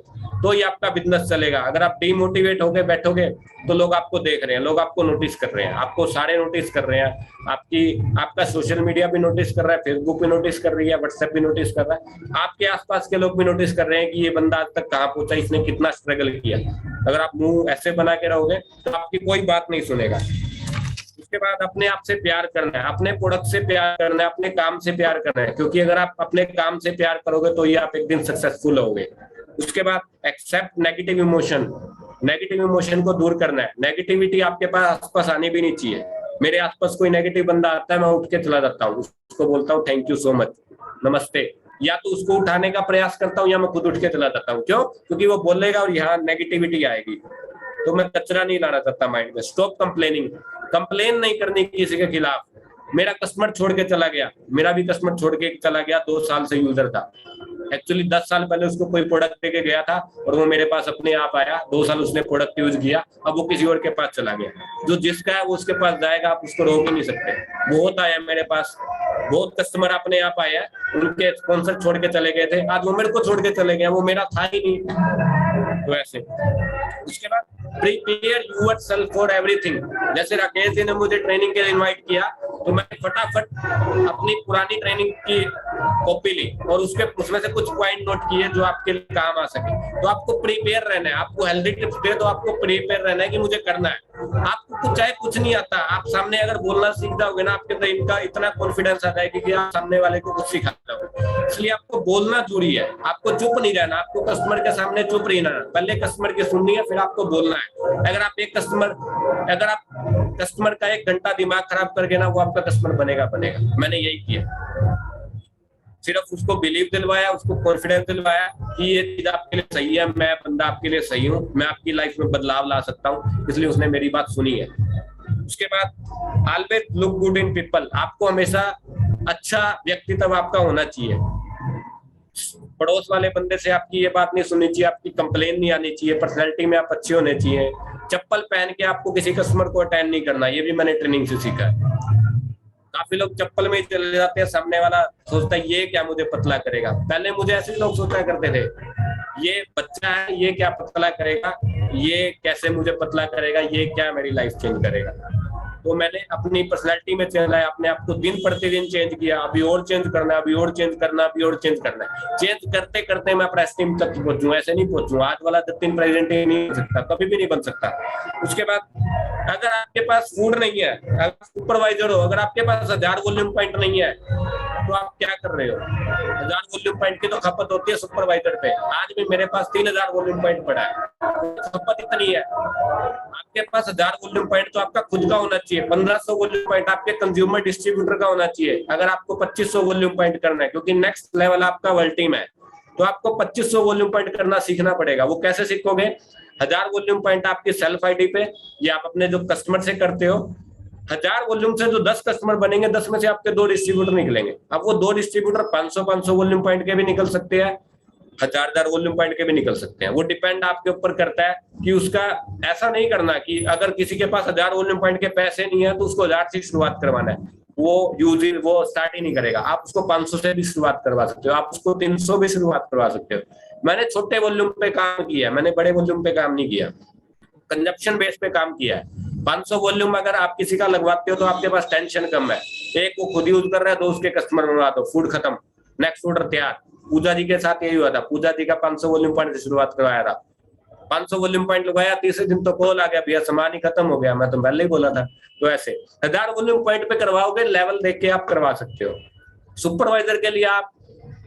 तो ही आपका बिजनेस चलेगा। अगर आप डीमोटिवेट होके बैठोगे तो लोग आपको देख रहे हैं, लोग आपको नोटिस कर रहे हैं, आपको सारे नोटिस कर रहे हैं। आपका सोशल मीडिया भी नोटिस कर रहा है, फेसबुक भी नोटिस कर रही है, व्हाट्सएप भी नोटिस कर रहा है, आपके आसपास के लोग भी नोटिस कर रहे हैं कि ये बंदा आज तक कहाँ पहुंचा, इसने कितना स्ट्रगल किया। अगर आप मुंह ऐसे बना के रहोगे तो आपकी कोई बात नहीं सुनेगा। उसके बाद अपने आप से प्यार करना है, अपने प्रोडक्ट से प्यार करना है, अपने काम से प्यार करना है। क्योंकि अगर आप अपने काम से प्यार करोगे तो ये आप एक दिन सक्सेसफुल होगे। उसके बाद accept negative emotion, negative emotion को दूर करना है। नेगेटिविटी आपके पास आसपास आनी भी नहीं चाहिए। मेरे आसपास कोई नेगेटिव बंदा आता है, मैं उठ के चला जाता हूँ, उसको बोलता हूँ थैंक यू सो मच, नमस्ते, या तो उसको उठाने का प्रयास करता हूँ या मैं खुद उठ के चला जाता हूँ। क्यों? क्योंकि वो बोलेगा और यहाँ नेगेटिविटी आएगी, तो मैं कचरा नहीं लाना चाहता माइंड में। स्टॉप कंप्लेनिंग, कंप्लेन नहीं करनी किसी के खिलाफ। मेरा कस्टमर छोड़ के चला गया, मेरा भी कस्टमर छोड़ के चला गया, 2 साल से यूजर था। एक्चुअली 10 साल पहले उसको कोई प्रोडक्ट देके गया था और वो मेरे पास अपने आप आया, 2 साल उसने प्रोडक्ट यूज किया, अब वो किसी और के पास चला गया। जो जिसका है वो उसके पास जाएगा, आप उसको रोक ही नहीं सकते। बहुत आया मेरे पास, बहुत कस्टमर अपने आप आया, उनके स्पॉन्सर छोड़ के चले गए थे, आज वो मेरे को छोड़ के चले गए, वो मेरा था ही नहीं। तो ऐसे। उसके बाद प्रिपेयर योरसेल्फ फॉर एवरीथिंग। जैसे राकेश जी ने मुझे ट्रेनिंग के लिए इनवाइट किया तो मैं फटाफट अपनी पुरानी ट्रेनिंग की कॉपी ली और उसमें से कुछ पॉइंट नोट किए जो आपके लिए काम आ सके। तो आपको प्रिपेयर रहना है, आपको हेल्दी टिप्स दे तो आपको प्रिपेयर रहना है कि मुझे करना है। आपको चाहे कुछ नहीं आता, आप सामने अगर बोलना सीख जाओगे ना, आपके अंदर इनका इतना कॉन्फिडेंस आ जाएगा कि आप सामने वाले को कुछ सिखा जाओगे। इसलिए आपको बोलना जरूरी है, आपको चुप नहीं रहना, आपको कस्टमर के सामने चुप नहीं रहना। पहले कस्टमर की सुननी है, फिर आपको बोलना है। अगर आप कस्टमर का 1 घंटा दिमाग खराब करके ना, वो आपका कस्टमर बनेगा। मैंने यही किया, सिर्फ उसको बिलीव दिलवाया, उसको कॉन्फिडेंस दिलवाया कि ये चीज आपके लिए सही है, मैं बंदा आपके लिए सही हूँ, मैं आपकी लाइफ में बदलाव ला सकता हूँ, इसलिए उसने मेरी बात सुनी है। उसके बाद always look good in people, आपको हमेशा अच्छा व्यक्तित्व आपका होना चाहिए। पड़ोस वाले बंदे से आपकी ये बात नहीं सुननी चाहिए, आपकी कंप्लेन नहीं आनी चाहिए, पर्सनैलिटी में आप अच्छे होने चाहिए। चप्पल पहन के आपको किसी कस्टमर को अटेंड नहीं करना, ये भी मैंने ट्रेनिंग से सीखा है। काफी लोग चप्पल में ही चले जाते हैं, सामने वाला सोचता है ये क्या मुझे पतला करेगा। पहले मुझे ऐसे लोग सोचा करते थे, ये बच्चा है, ये क्या पतला करेगा, ये कैसे मुझे पतला करेगा, ये क्या मेरी लाइफ चेंज करेगा। तो मैंने अपनी पर्सनैलिटी में चेंज लाया, अपने आप को दिन प्रतिदिन चेंज किया। अभी और चेंज करना है, अभी और चेंज करना, अभी और चेंज करना है। चेंज करते करते मैं प्रेसिडेंट तक पहुंचूं, ऐसे नहीं पहुंचूं। आज वाला दिन प्रेसिडेंट ही नहीं बन सकता, कभी भी नहीं बन सकता। उसके बाद अगर आपके पास फूड नहीं है, अगर सुपरवाइजर हो, अगर आपके पास 1000 वॉल्यूम पॉइंट नहीं है तो आप क्या कर रहे हो? 1000 वॉल्यूम पॉइंट की तो खपत होती है सुपरवाइजर पे। आज भी मेरे पास 3000 वॉल्यूम पॉइंट पड़ा है, खपत इतनी है। आपके पास 1000 वॉल्यूम पॉइंट तो आपका खुद का होना चाहिए, 1500 वॉल्यूम पॉइंट आपके कंज्यूमर डिस्ट्रीब्यूटर का होना चाहिए। अगर आपको 2500 वॉल्यूम पॉइंट करना है, क्योंकि नेक्स्ट लेवल आपका वर्ल्ड टीम है, तो आपको 2500 वॉल्यूम पॉइंट करना सीखना पड़ेगा। वो कैसे सीखोगे? 1000 वॉल्यूम पॉइंट आपकी सेल्फ आईडी पे या आप अपने जो कस्टमर से करते हो, 1000 वॉल्यूम से जो 10 कस्टमर बनेंगे, 10 में से आपके 2 डिस्ट्रीब्यूटर निकलेंगे। अब वो 2 डिस्ट्रीब्यूटर 500 वॉल्यूम पॉइंट के भी निकल सकते हैं, हजार वॉल्यूम पॉइंट के भी निकल सकते हैं। वो डिपेंड आपके ऊपर करता है कि उसका, ऐसा नहीं करना कि अगर किसी के पास 1000 वॉल्यूम पॉइंट के पैसे नहीं है तो उसको 1000 से शुरुआत करवाना है, वो यूजली वो स्टार्ट ही नहीं करेगा। आप उसको 500 से भी शुरुआत करवा सकते हो, आप उसको 300 भी शुरुआत करवा सकते हो। मैंने छोटे वॉल्यूम पे काम किया है, मैंने बड़े वॉल्यूम पे काम नहीं किया, कंजप्शन बेस पे काम किया है। 500 वॉल्यूम अगर आप किसी का लगवाते हो तो आपके पास टेंशन कम है, एक वो खुद यूज कर रहा है, दो उसके कस्टमर बनवा दो, फूड खत्म, नेक्स्ट ऑर्डर तैयार। पूजा जी के साथ यही हुआ था, पूजा जी का 500 वॉल्यूम पॉइंट से शुरुआत करवाया था, 500 वॉल्यूम पॉइंट लगवाया, तीसरे दिन तो कॉल आ गया, भैया सामान ही खत्म हो गया, मैं तो पहले ही बोला था। तो ऐसे 1000 वॉल्यूम पॉइंट पे करवाओगे, लेवल देख के आप करवा सकते हो। सुपरवाइजर के लिए आप,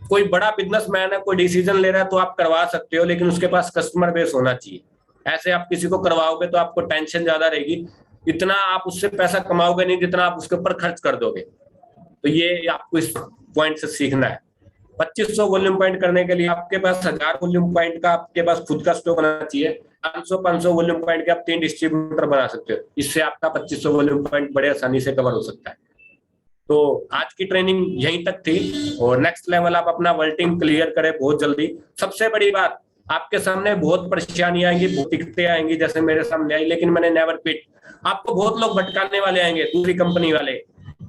कोई बड़ा बिजनेसमैन है, कोई डिसीजन ले रहा है तो आप करवा सकते हो, लेकिन उसके पास कस्टमर बेस होना चाहिए। ऐसे आप किसी को करवाओगे तो आपको टेंशन ज्यादा रहेगी, इतना आप उससे पैसा कमाओगे नहीं जितना आप उसके ऊपर खर्च कर दोगे। तो ये आपको इस पॉइंट से सीखना है। 2500 वॉल्यूम पॉइंट करने के लिए आपके पास 1000 वॉल्यूम पॉइंट का आपके पास खुद का स्टॉक होना चाहिए। 500 वॉल्यूम पॉइंट के आप 3 डिस्ट्रीब्यूटर बना सकते हो, इससे आपका 2500 वॉल्यूम पॉइंट बड़े आसानी से कवर हो सकता है। तो आज की ट्रेनिंग यहीं तक थी, और नेक्स्ट लेवल आप अपना वर्ल्टिंग क्लियर करें बहुत जल्दी। सबसे बड़ी बात, आपके सामने बहुत परेशानी आएंगी, बहुत दिक्कतें आएंगी, जैसे मेरे सामने आई, लेकिन मैंने नेवर क्विट। आपको बहुत लोग भटकाने वाले आएंगे, दूसरी कंपनी वाले।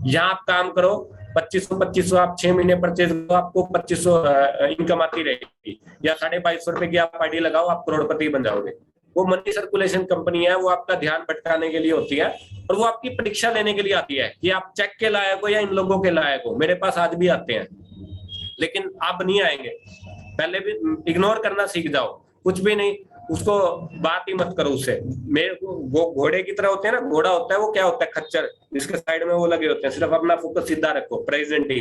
यहाँ आप काम करो, 2500 आप 6 महीने परचेज करो, आपको 2500 इनकम आती रहेगी, या 2250 रुपए की आप आईडी लगाओ, आप करोड़पति बन जाओगे। वो मनी सर्कुलेशन कंपनी है, वो आपका ध्यान भटकाने के लिए होती है, और वो आपकी परीक्षा लेने के लिए आती है कि आप चेक के लायक हो या इन लोगों के लायक हो। मेरे पास आज भी आते हैं, लेकिन अब नहीं आएंगे। पहले भी इग्नोर करना सीख जाओ, कुछ भी नहीं, उसको बात ही मत करो उससे। मेरे वो घोड़े की तरह होते हैं ना, घोड़ा होता है वो क्या होता है, खच्चर, जिसके साइड में वो लगे होते हैं। सिर्फ अपना फोकस सीधा रखो, प्रेजेंट ही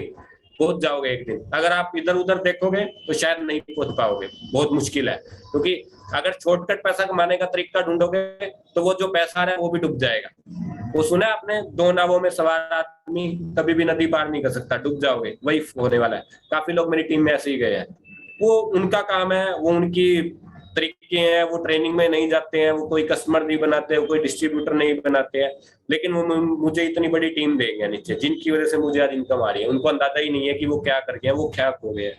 पहुंच जाओगे एक दिन। अगर आप इधर उधर देखोगे तो शायद नहीं पहुंच पाओगे, बहुत मुश्किल है। क्योंकि अगर शॉर्टकट पैसा कमाने का तरीका ढूंढोगे तो वो जो पैसा आ रहा है वो भी डूब जाएगा। वो सुना है आपने, 2 नावों में सवार आदमी कभी भी नदी पार नहीं कर सकता, डूब जाओगे, वही होने वाला है। काफी लोग मेरी टीम में ऐसे ही गए हैं। वो उनका काम है, वो उनकी तरीके हैं, वो ट्रेनिंग में नहीं जाते हैं, वो कोई कस्टमर नहीं बनाते, वो कोई डिस्ट्रीब्यूटर नहीं बनाते हैं, लेकिन वो मुझे इतनी बड़ी टीम दे गया नीचे, जिनकी वजह से मुझे आज इनकम आ रही है। उनको अंदाजा ही नहीं है कि वो क्या कर गए, वो क्या खो गए।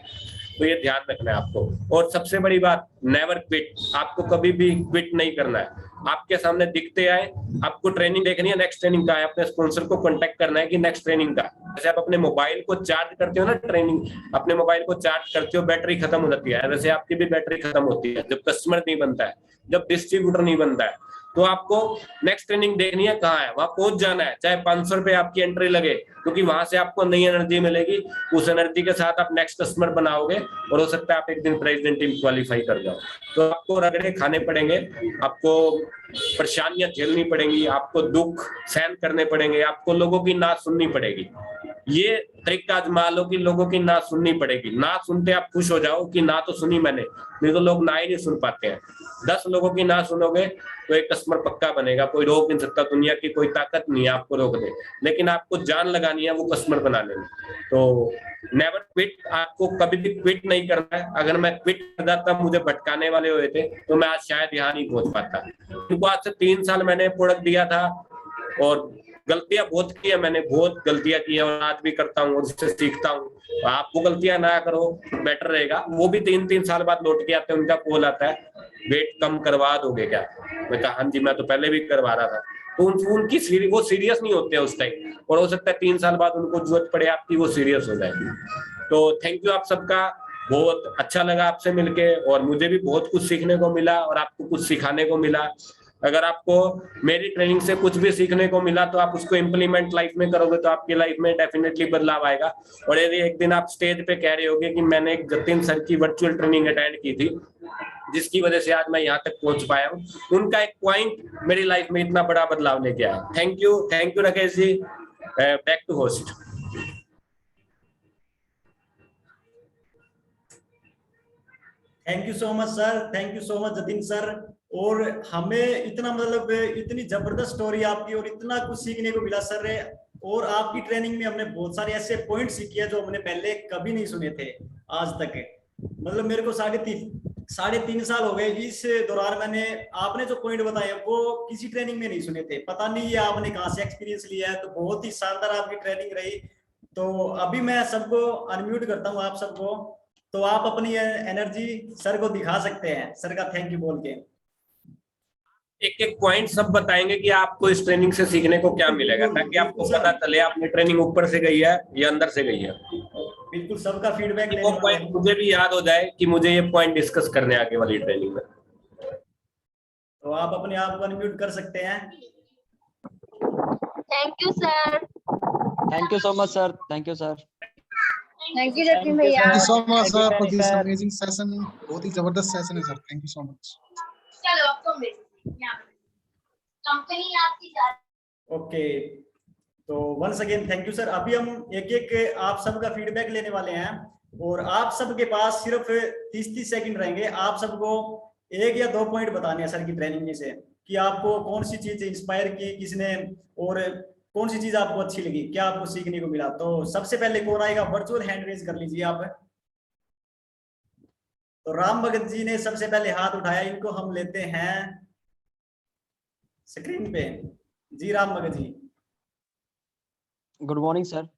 तो ये ध्यान रखना है आपको। और सबसे बड़ी बात, नेवर क्विट। आपको कभी भी क्विट नहीं करना है। आपके सामने दिखते आए, आपको ट्रेनिंग देखनी है, नेक्स्ट ट्रेनिंग का है, अपने स्पॉन्सर को कांटेक्ट करना है कि नेक्स्ट ट्रेनिंग का। जैसे आप अपने मोबाइल को चार्ज करते हो ना, ट्रेनिंग, अपने मोबाइल को चार्ज करते हो, बैटरी खत्म हो जाती है, वैसे आपकी भी बैटरी खत्म होती है जब कस्टमर नहीं बनता है, जब डिस्ट्रीब्यूटर नहीं बनता है। तो आपको नेक्स्ट ट्रेनिंग देखनी है कहाँ है, वहां पहुंच जाना है, चाहे 500 रुपए आपकी एंट्री लगे, क्योंकि वहां से आपको नई एनर्जी मिलेगी। उस एनर्जी के साथ आप नेक्स्ट कस्टमर बनाओगे, और हो सकता है आप एक दिन प्रेसिडेंट टीम क्वालिफाई कर जाओ। तो आपको रगड़े खाने पड़ेंगे, आपको परेशानियां झेलनी पड़ेंगी, आपको दुख सहन करने पड़ेंगे, आपको लोगों की ना सुननी पड़ेगी। ये तरीका आजमा लो कि लोगों की ना सुननी पड़ेगी। ना सुनते आप खुश हो जाओ कि ना तो सुनी मैंने, नहीं तो लोग ना ही नहीं सुन पाते हैं। 10 लोगों की ना सुनोगे तो एक कस्टमर पक्का बनेगा, कोई रोक नहीं सकता, दुनिया की कोई ताकत नहीं है आपको रोक दे, लेकिन आपको जान लगानी है वो कस्टमर बनाने में। तो नेवर क्विट, आपको कभी भी क्विट नहीं करना है। अगर मैं क्विट कर जाता, मुझे भटकाने वाले हुए थे, तो मैं आज शायद यहाँ नहीं पहुंच पाता। उनको आज से 3 साल मैंने प्रोडक्ट दिया था, और गलतियां बहुत की है मैंने, बहुत गलतियां की है, और आज भी करता हूँ और उससे सीखता हूँ। आप वो गलतियां ना करो, बेटर रहेगा। वो भी 3-3 साल बाद लौट के आते हैं, उनका कॉल आता है, वेट कम करवा दोगे क्या? मैं कहा हाँ जी, मैं तो पहले भी करवा रहा था। तो उनकी वो सीरियस नहीं होते हैं उस टाइम, और हो सकता है 3 साल बाद उनको जरूरत पड़े आपकी, वो सीरियस हो जाएगी। तो थैंक यू आप सबका, बहुत अच्छा लगा आपसे मिलके, और मुझे भी बहुत कुछ सीखने को मिला और आपको कुछ सिखाने को मिला। अगर आपको मेरी ट्रेनिंग से कुछ भी सीखने को मिला तो आप उसको इम्प्लीमेंट लाइफ में करोगे तो आपकी लाइफ में डेफिनेटली बदलाव आएगा। और यदि एक दिन आप स्टेज पे कह रहे होगे कि मैंने एक जतिन सर की वर्चुअल ट्रेनिंग अटेंड की थी, जिसकी वजह से आज मैं यहाँ तक पहुंच पाया हूँ, उनका एक पॉइंट मेरी लाइफ में इतना बड़ा बदलाव लेके आया। Thank you Rakesh ji. Back to host. Thank you so much sir, thank you so much Jatin sir. और हमें इतना मतलब इतनी जबरदस्त स्टोरी आपकी, और इतना कुछ सीखने को मिला सर। और आपकी ट्रेनिंग में हमने बहुत सारे ऐसे पॉइंट सीखे हैं जो हमने पहले कभी नहीं सुने थे आज तक। मतलब मेरे को 3.5 साल हो गए, इस दौरान मैंने आपने जो पॉइंट बताए वो किसी ट्रेनिंग में नहीं सुने थे। पता नहीं ये आपने कहाँ से एक्सपीरियंस लिया है। तो बहुत ही शानदार आपकी ट्रेनिंग रही। तो अभी मैं सबको अनम्यूट करता हूँ, आप सबको। तो आप अपनी एनर्जी सर को दिखा सकते हैं, सर का थैंक यू बोल के। एक एक पॉइंट सब बताएंगे कि आपको इस ट्रेनिंग से सीखने को क्या मिलेगा, ताकि आपको पता चले आपने ट्रेनिंग ऊपर से गई है या अंदर से गई है। बिल्कुल सबका फीडबैक वो लेने वाले पॉइंट हैं। मुझे भी याद हो जाए कि मुझे ये पॉइंट डिस्कस करने आगे वाली ट्रेनिंग में। तो आप अपने आप को अनम्यूट कर सकते हैं। Thank you sir. Thank you so much sir, thank you sir. Thank you Jatin भैया। Thank you so much, Thank you, sir, for this sir. amazing session. बहुत ही जबरदस्त सेशन है sir, thank you so much. चलो अब तुम company आपकी okay, तो once again thank you sir. अभी हम एक एक आप सबका फीडबैक लेने वाले हैं और आप सबके पास सिर्फ 30-30 सेकंड रहेंगे। आप सबको 1 या 2 पॉइंट बताने हैं सर की ट्रेनिंग में से कि आपको कौन सी चीज इंस्पायर की किसने और कौन सी चीज आपको अच्छी लगी, क्या आपको सीखने को मिला। तो सबसे पहले कौन आएगा, वर्चुअल हैंड रेज कर लीजिए आप। तो राम भगत जी ने सबसे पहले हाथ उठाया, इनको हम लेते हैं स्क्रीन पे। जी Ram Bhagat ji, good morning sir.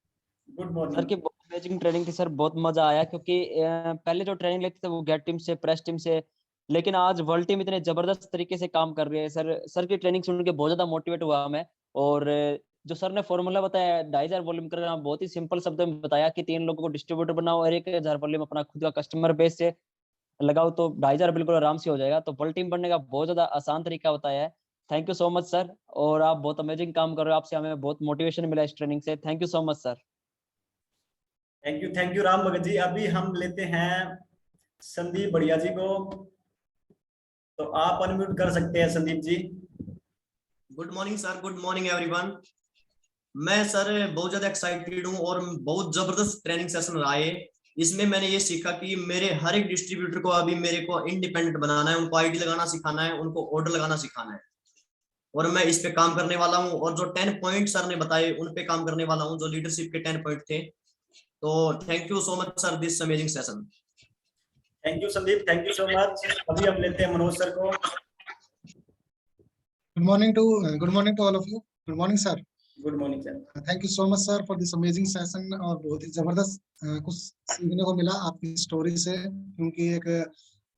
Good sir morning. की बहुत अमेजिंग ट्रेनिंग थी सर, बहुत मजा आया क्योंकि पहले जो ट्रेनिंग लेते थे वो गेट टीम से, प्रेस टीम से, लेकिन आज वर्ल्ड टीम इतने जबरदस्त तरीके से काम कर रही है। सर की ट्रेनिंग सुन के बहुत ज्यादा मोटिवेट हुआ मैं। और जो सर ने फॉर्मूला बताया 2500 वॉल्यूम करना, बहुत ही सिंपल शब्द में बताया कि 3 लोगों को डिस्ट्रीब्यूटर बनाओ और 1000 वॉल्यूम अपना खुद का कस्टमर बेस से लगाओ तो 2500 बिल्कुल आराम से हो जाएगा। तो वर्ल्ड टीम बनने का बहुत ज्यादा आसान तरीका बताया है। Thank you so much sir, और आप बहुत अमेजिंग काम कर रहे हो, आपसे हमें बहुत मोटिवेशन मिला इस ट्रेनिंग से। Thank you so much sir. Thank you Ram Bhagat ji. अभी हम लेते हैं संदीप बढ़िया जी को, तो आप अनम्यूट कर सकते हैं Sandeep ji. Good morning sir, good morning everyone. मैं सर बहुत ज्यादा एक्साइटेड हूँ और बहुत जबरदस्त ट्रेनिंग सेशन रहा है। इसमें मैंने ये सीखा कि मेरे हर एक डिस्ट्रीब्यूटर को अभी मेरे को इंडिपेंडेंट बनाना है, उनको आईडी लगाना सिखाना है, उनको ऑर्डर लगाना सिखाना है और मैं इस पे काम करने वाला हूँ। और जो 10 पॉइंट सर ने बताए उन पे काम करने वाला हूँ, जो लीडरशिप के 10 पॉइंट थे। तो thank you so much sir this amazing session. Thank you Sandeep, thank you so much. अभी हम लेते हैं मनोज सर को। Good morning to all of you. Good morning sir. Good morning sir. Thank you so much sir for this amazing session। और बहुत ही जबरदस्त कुछ सीखने को मिला आपकी स्टोरी से, क्योंकि एक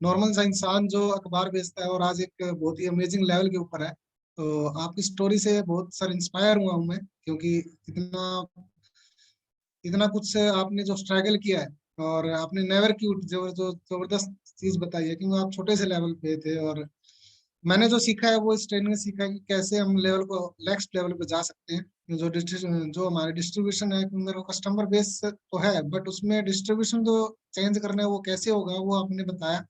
नॉर्मल सा इंसान जो अखबार बेचता है और आज एक बहुत ही अमेजिंग लेवल के ऊपर है। तो आपकी स्टोरी से बहुत सर इंस्पायर हुआ हूँ मैं, क्योंकि इतना कुछ आपने जो स्ट्रगल किया है और आपने नेवर क्यूट जो जबरदस्त चीज बताई है, क्योंकि आप छोटे से लेवल पे थे। और मैंने जो सीखा है वो इस ट्रेनिंग में सीखा है कि कैसे हम लेवल को नेक्स्ट लेवल पे जा सकते हैं। जो हमारे डिस्ट्रीब्यूशन है, मेरे कस्टमर बेस तो है बट उसमें डिस्ट्रीब्यूशन जो चेंज करना है वो कैसे होगा, वो आपने बताया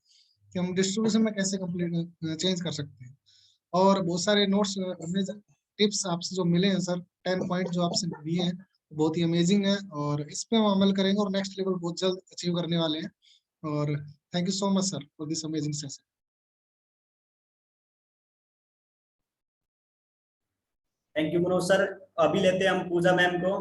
कि हम डिस्ट्रीब्यूशन में कैसे कंप्लीट चेंज कर सकते हैं। और बहुत सारे नोट्स हमें टिप्स आपसे जो मिले हैं सर, 10 पॉइंट जो आपसे दिए हैं बहुत ही अमेजिंग है और इस पे हम अमल करेंगे और नेक्स्ट लेवल बहुत जल्द अचीव करने वाले हैं। और thank you so much sir for this amazing session. Thank you Manoj sir. अभी लेते हैं हम पूजा मैम को।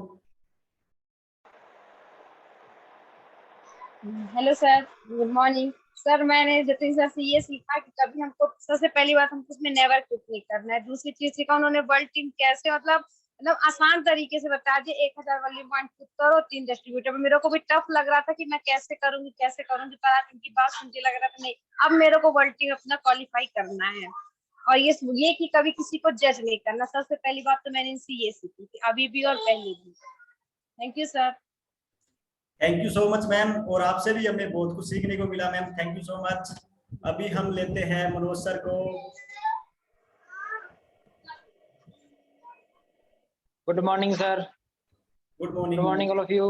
Hello sir, good morning sir. मैंने जतिन सर से ये सीखा कि कभी हमको सबसे पहली बात हमको उसमें नेवर क्विट नहीं करना है। दूसरी चीज सीखा उन्होंने वर्ल्ड टीम कैसे मतलब आसान तरीके से बता दिया। 1000 वॉल्यूम पॉइंट खुद करो, 3 डिस्ट्रीब्यूटर। मेरे को भी टफ लग रहा था कि मैं कैसे करूंगी पर आज उनकी बात सुन के लग रहा था नहीं, अब मेरे को वर्ल्ड टीम अपना क्वालिफाई करना है। और ये कि कभी किसी को जज नहीं करना। सबसे पहली बात तो मैंने इनसे ये सीखी थी, अभी भी और पहले भी। Thank you sir. Thank you so much ma'am, और आपसे भी हमें बहुत कुछ सीखने को मिला ma'am, thank you so much. अभी हम लेते हैं मनोज सर को। Good morning sir. Good good morning. Morning all of you.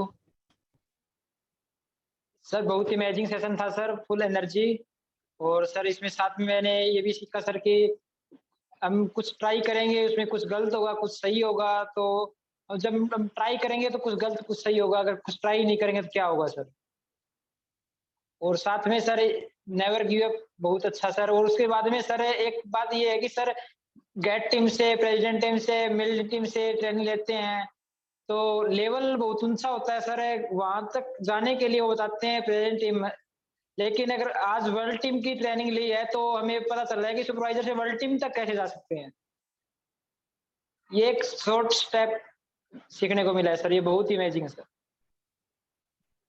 Sir बहुत ही अमेजिंग सेशन था सर, फुल एनर्जी। और सर इसमें साथ में मैंने ये भी सीखा सर कि हम कुछ ट्राई करेंगे, उसमें कुछ गलत होगा कुछ सही होगा। तो जब हम ट्राई करेंगे तो कुछ गलत कुछ सही होगा, अगर कुछ ट्राई नहीं करेंगे तो क्या होगा सर। और साथ में सर नेवर गिव अप, बहुत अच्छा सर। और उसके बाद में सर एक बात ये है कि सर गेट टीम से, प्रेसिडेंट टीम से, मिल टीम से ट्रेनिंग लेते हैं तो लेवल बहुत ऊंचा होता है सर। वहां तक जाने के लिए वो बताते हैं प्रेसिडेंट टीम, लेकिन अगर आज वर्ल्ड टीम की ट्रेनिंग ली है तो हमें पता चल रहा है कि सुपरवाइजर से वर्ल्ड टीम तक कैसे जा सकते हैं। ये एक शॉर्ट स्टेप सीखने को मिला है सर, ये बहुत ही अमेजिंग है सर।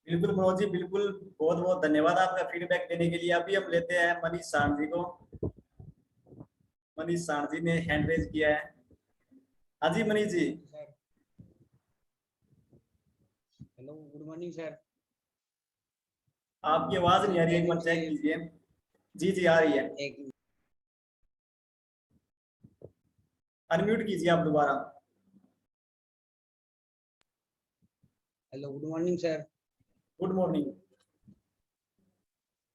बिल्कुल मनोज जी, बिल्कुल, बहुत बहुत धन्यवाद आपका फीडबैक देने के लिए। अभी हम लेते हैं मनीष सांड जी को। मनीष सांड जी ने हैंड रेज किया है। हाँ जी Manish ji. Hello, good morning sir. आपकी आवाज नहीं आ रही है, एक बार चेक कीजिए। जी जी आ रही है। एक अनम्यूट कीजिए आप दोबारा। Hello, good morning sir. Good morning.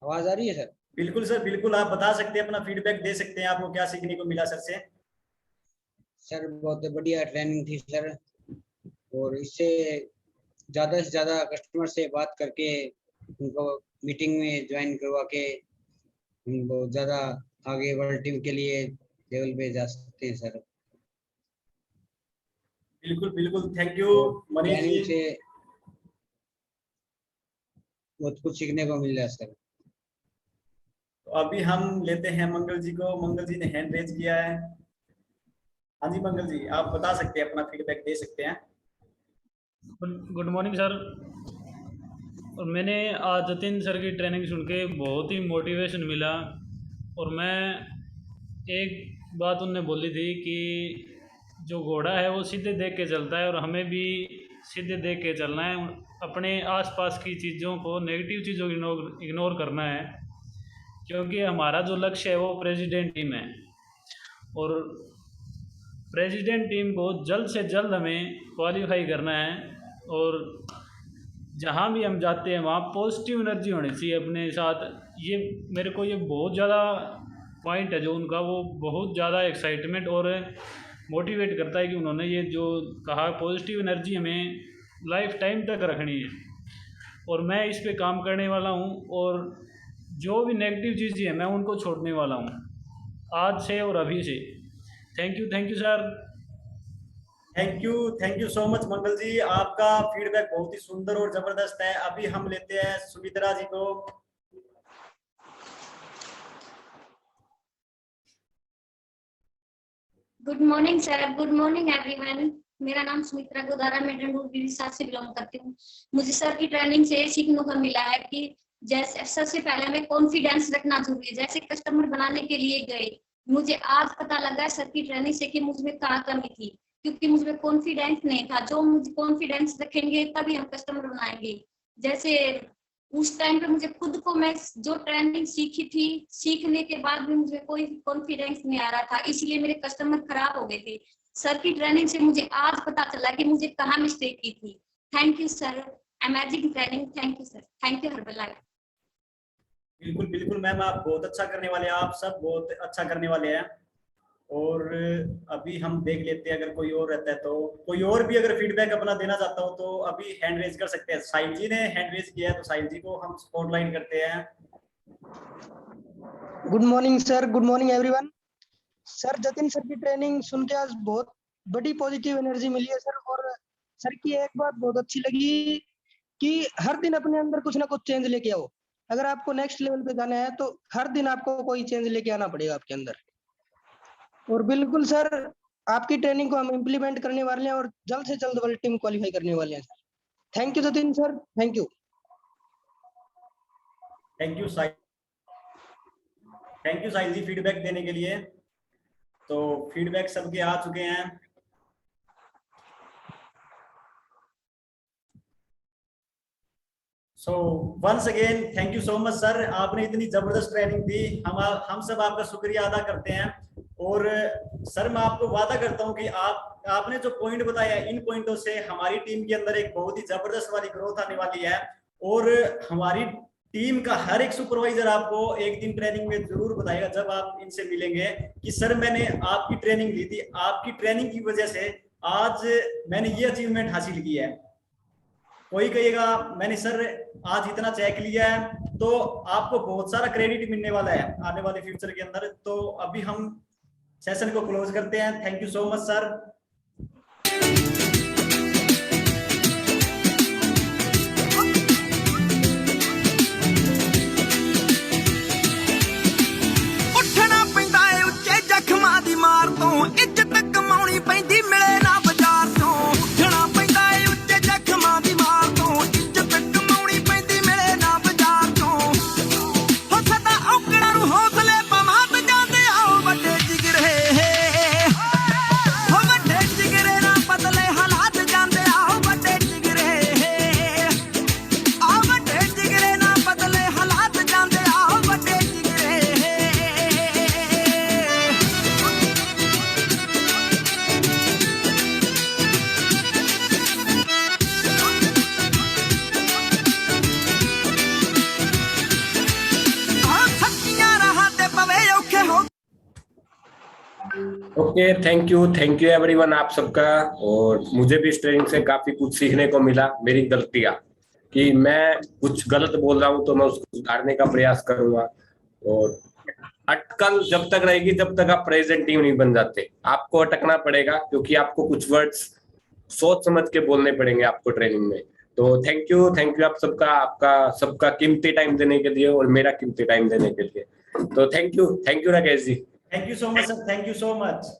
आवाज आ रही है सर? बिल्कुल सर, बिल्कुल, आप बता सकते हैं, अपना फीडबैक दे सकते हैं, आपको क्या सीखने को मिला सर से। सर बहुत बढ़िया ट्रेनिंग थी सर, और इससे ज्यादा से ज्यादा कस्टमर से बात करके उनको मीटिंग में ज्वाइन करवा के हम बहुत ज्यादा आगे वर्ल्ड टीम के लिए लेवल पे जा सकते हैं सर। बिल्कुल बिल्कुल, थैंक यू मनीष ट्रेनिंग जी। से बहुत कुछ सीखने को मिल रहा है सर। तो अभी हम लेते हैं मंगल जी को। मंगल जी ने हैंड रेज किया है। हाँ जी मंगल जी, आप बता सकते हैं, अपना फीडबैक दे सकते हैं। Good morning sir. और मैंने आज जतिन सर की ट्रेनिंग सुन के बहुत ही मोटिवेशन मिला, और मैं एक बात उनने बोली थी कि जो घोड़ा है वो सीधे देख के चलता है, और हमें भी सीधे देख के चलना है। अपने आसपास की चीज़ों को, नेगेटिव चीज़ों को इग्नोर करना है, क्योंकि हमारा जो लक्ष्य है वो प्रेसिडेंट टीम है, और प्रेसिडेंट टीम को जल्द से जल्द हमें क्वालिफाई करना है। और जहाँ भी हम जाते हैं वहाँ पॉजिटिव एनर्जी होनी चाहिए अपने साथ। ये मेरे को ये बहुत ज़्यादा पॉइंट है जो उनका, वो बहुत ज़्यादा एक्साइटमेंट और मोटिवेट करता है कि उन्होंने ये जो कहा, पॉजिटिव एनर्जी हमें लाइफ टाइम तक रखनी है। और मैं इस पे काम करने वाला हूँ, और जो भी नेगेटिव चीज़ें हैं मैं उनको छोड़ने वाला हूँ आज से और अभी से। Thank you sir. Thank you so much Mangal ji, आपका फीडबैक बहुत ही सुंदर और जबरदस्त है। अभी हम लेते हैं सुमित्रा जी को। Good morning sir, good morning everyone. मेरा नाम सुमित्रा गोदारा, मैं डंडूर विदिशा से बिलोंग करती हूँ। मुझे सर की ट्रेनिंग से सीखने को मिला है कि जैसे सबसे पहले हमें कॉन्फिडेंस रखना जरूरी है। जैसे कस्टमर बनाने के लिए गए, मुझे आज पता लगा सर की ट्रेनिंग से कि मुझमें क्या कमी थी, क्योंकि मुझमें कॉन्फिडेंस नहीं था। जो मुझे कॉन्फिडेंस रखेंगे तभी हम कस्टमर बनाएंगे। जैसे उस टाइम पे मुझे खुद को, मैं जो ट्रेनिंग सीखी थी, सीखने के बाद भी मुझे कोई कॉन्फिडेंस नहीं आ रहा था, इसलिए मेरे कस्टमर खराब हो गए थे। सर की ट्रेनिंग से मुझे आज पता चला कि मुझे कहाँ मिस्टेक की थी। Thank you sir, amazing training. Thank you sir, thank you Herbalife. बिल्कुल बिल्कुल मैम, आप बहुत अच्छा करने वाले हैं, आप सब बहुत अच्छा करने वाले हैं। और अभी हम देख लेते हैं, अगर कोई और रहता है तो, कोई और भी अगर फीडबैक अपना देना चाहता हो तो अभी हैंड रेज कर सकते हैं। साहिल जी ने हैंड रेज किया है, तो साहिल जी को हम स्पॉटलाइट करते हैं। Good morning sir, good morning everyone. Sir Jatin sir की ट्रेनिंग सुन के आज बहुत बड़ी पॉजिटिव एनर्जी मिली है सर। और सर की एक बात बहुत अच्छी लगी कि हर दिन अपने अंदर कुछ ना कुछ चेंज लेके आओ। अगर आपको नेक्स्ट लेवल पे जाना है तो हर दिन आपको कोई चेंज लेके आना पड़ेगा आपके अंदर। और बिल्कुल सर, आपकी ट्रेनिंग को हम इम्प्लीमेंट करने वाले हैं और जल्द से जल्द वर्ल्ड टीम क्वालिफाई करने वाले हैं sir. Thank you Jatin sir, thank you. Thank you Sahil ji feedback देने के लिए। तो फीडबैक सबके आ चुके हैं। So once again thank you so much sir, आपने इतनी जबरदस्त ट्रेनिंग दी, हम सब आपका शुक्रिया अदा करते हैं। और सर मैं आपको वादा करता हूं कि आपने जो पॉइंट बताया, इन पॉइंटों से हमारी टीम के अंदर एक बहुत ही जबरदस्त वाली ग्रोथ आने वाली है। और हमारी टीम का हर एक सुपरवाइजर आपको एक दिन ट्रेनिंग में जरूर बताएगा, जब आप इनसे मिलेंगे, कि सर मैंने आपकी ट्रेनिंग ली थी, आपकी ट्रेनिंग की वजह से आज मैंने ये अचीवमेंट हासिल किया है। कोई कहेगा मैंने सर आज इतना चेक लिया है, तो आपको बहुत सारा क्रेडिट मिलने वाला है आने वाले फ्यूचर के अंदर। तो अभी हम सेशन को क्लोज करते हैं। Thank you so much sir. उठना पैंदा है उच्चे जख्मां दी मार तो, इज्जत कमाउणी पैंदी मिले ना बाजार तो। उठना पैंदा है उच्चे जख्मां दी मार तो, इज्जत कमाउणी ओके, थैंक यू एवरीवन आप सबका। और मुझे भी इस ट्रेनिंग से काफी कुछ सीखने को मिला। मेरी गलतियां कि मैं कुछ गलत बोल रहा हूं तो मैं उसको सुधारने का प्रयास करूंगा। और अटकल जब तक रहेगी जब तक आप प्रेजेंट टीम नहीं बन जाते, आपको अटकना पड़ेगा, क्योंकि आपको कुछ वर्ड्स सोच समझ के बोलने पड़ेंगे आपको ट्रेनिंग में। तो थैंक यू आप सबका, आपका सबका कीमती टाइम देने के लिए और मेरा कीमती टाइम देने के लिए। तो thank you Rakesh ji. Thank you so much sir, thank you so much.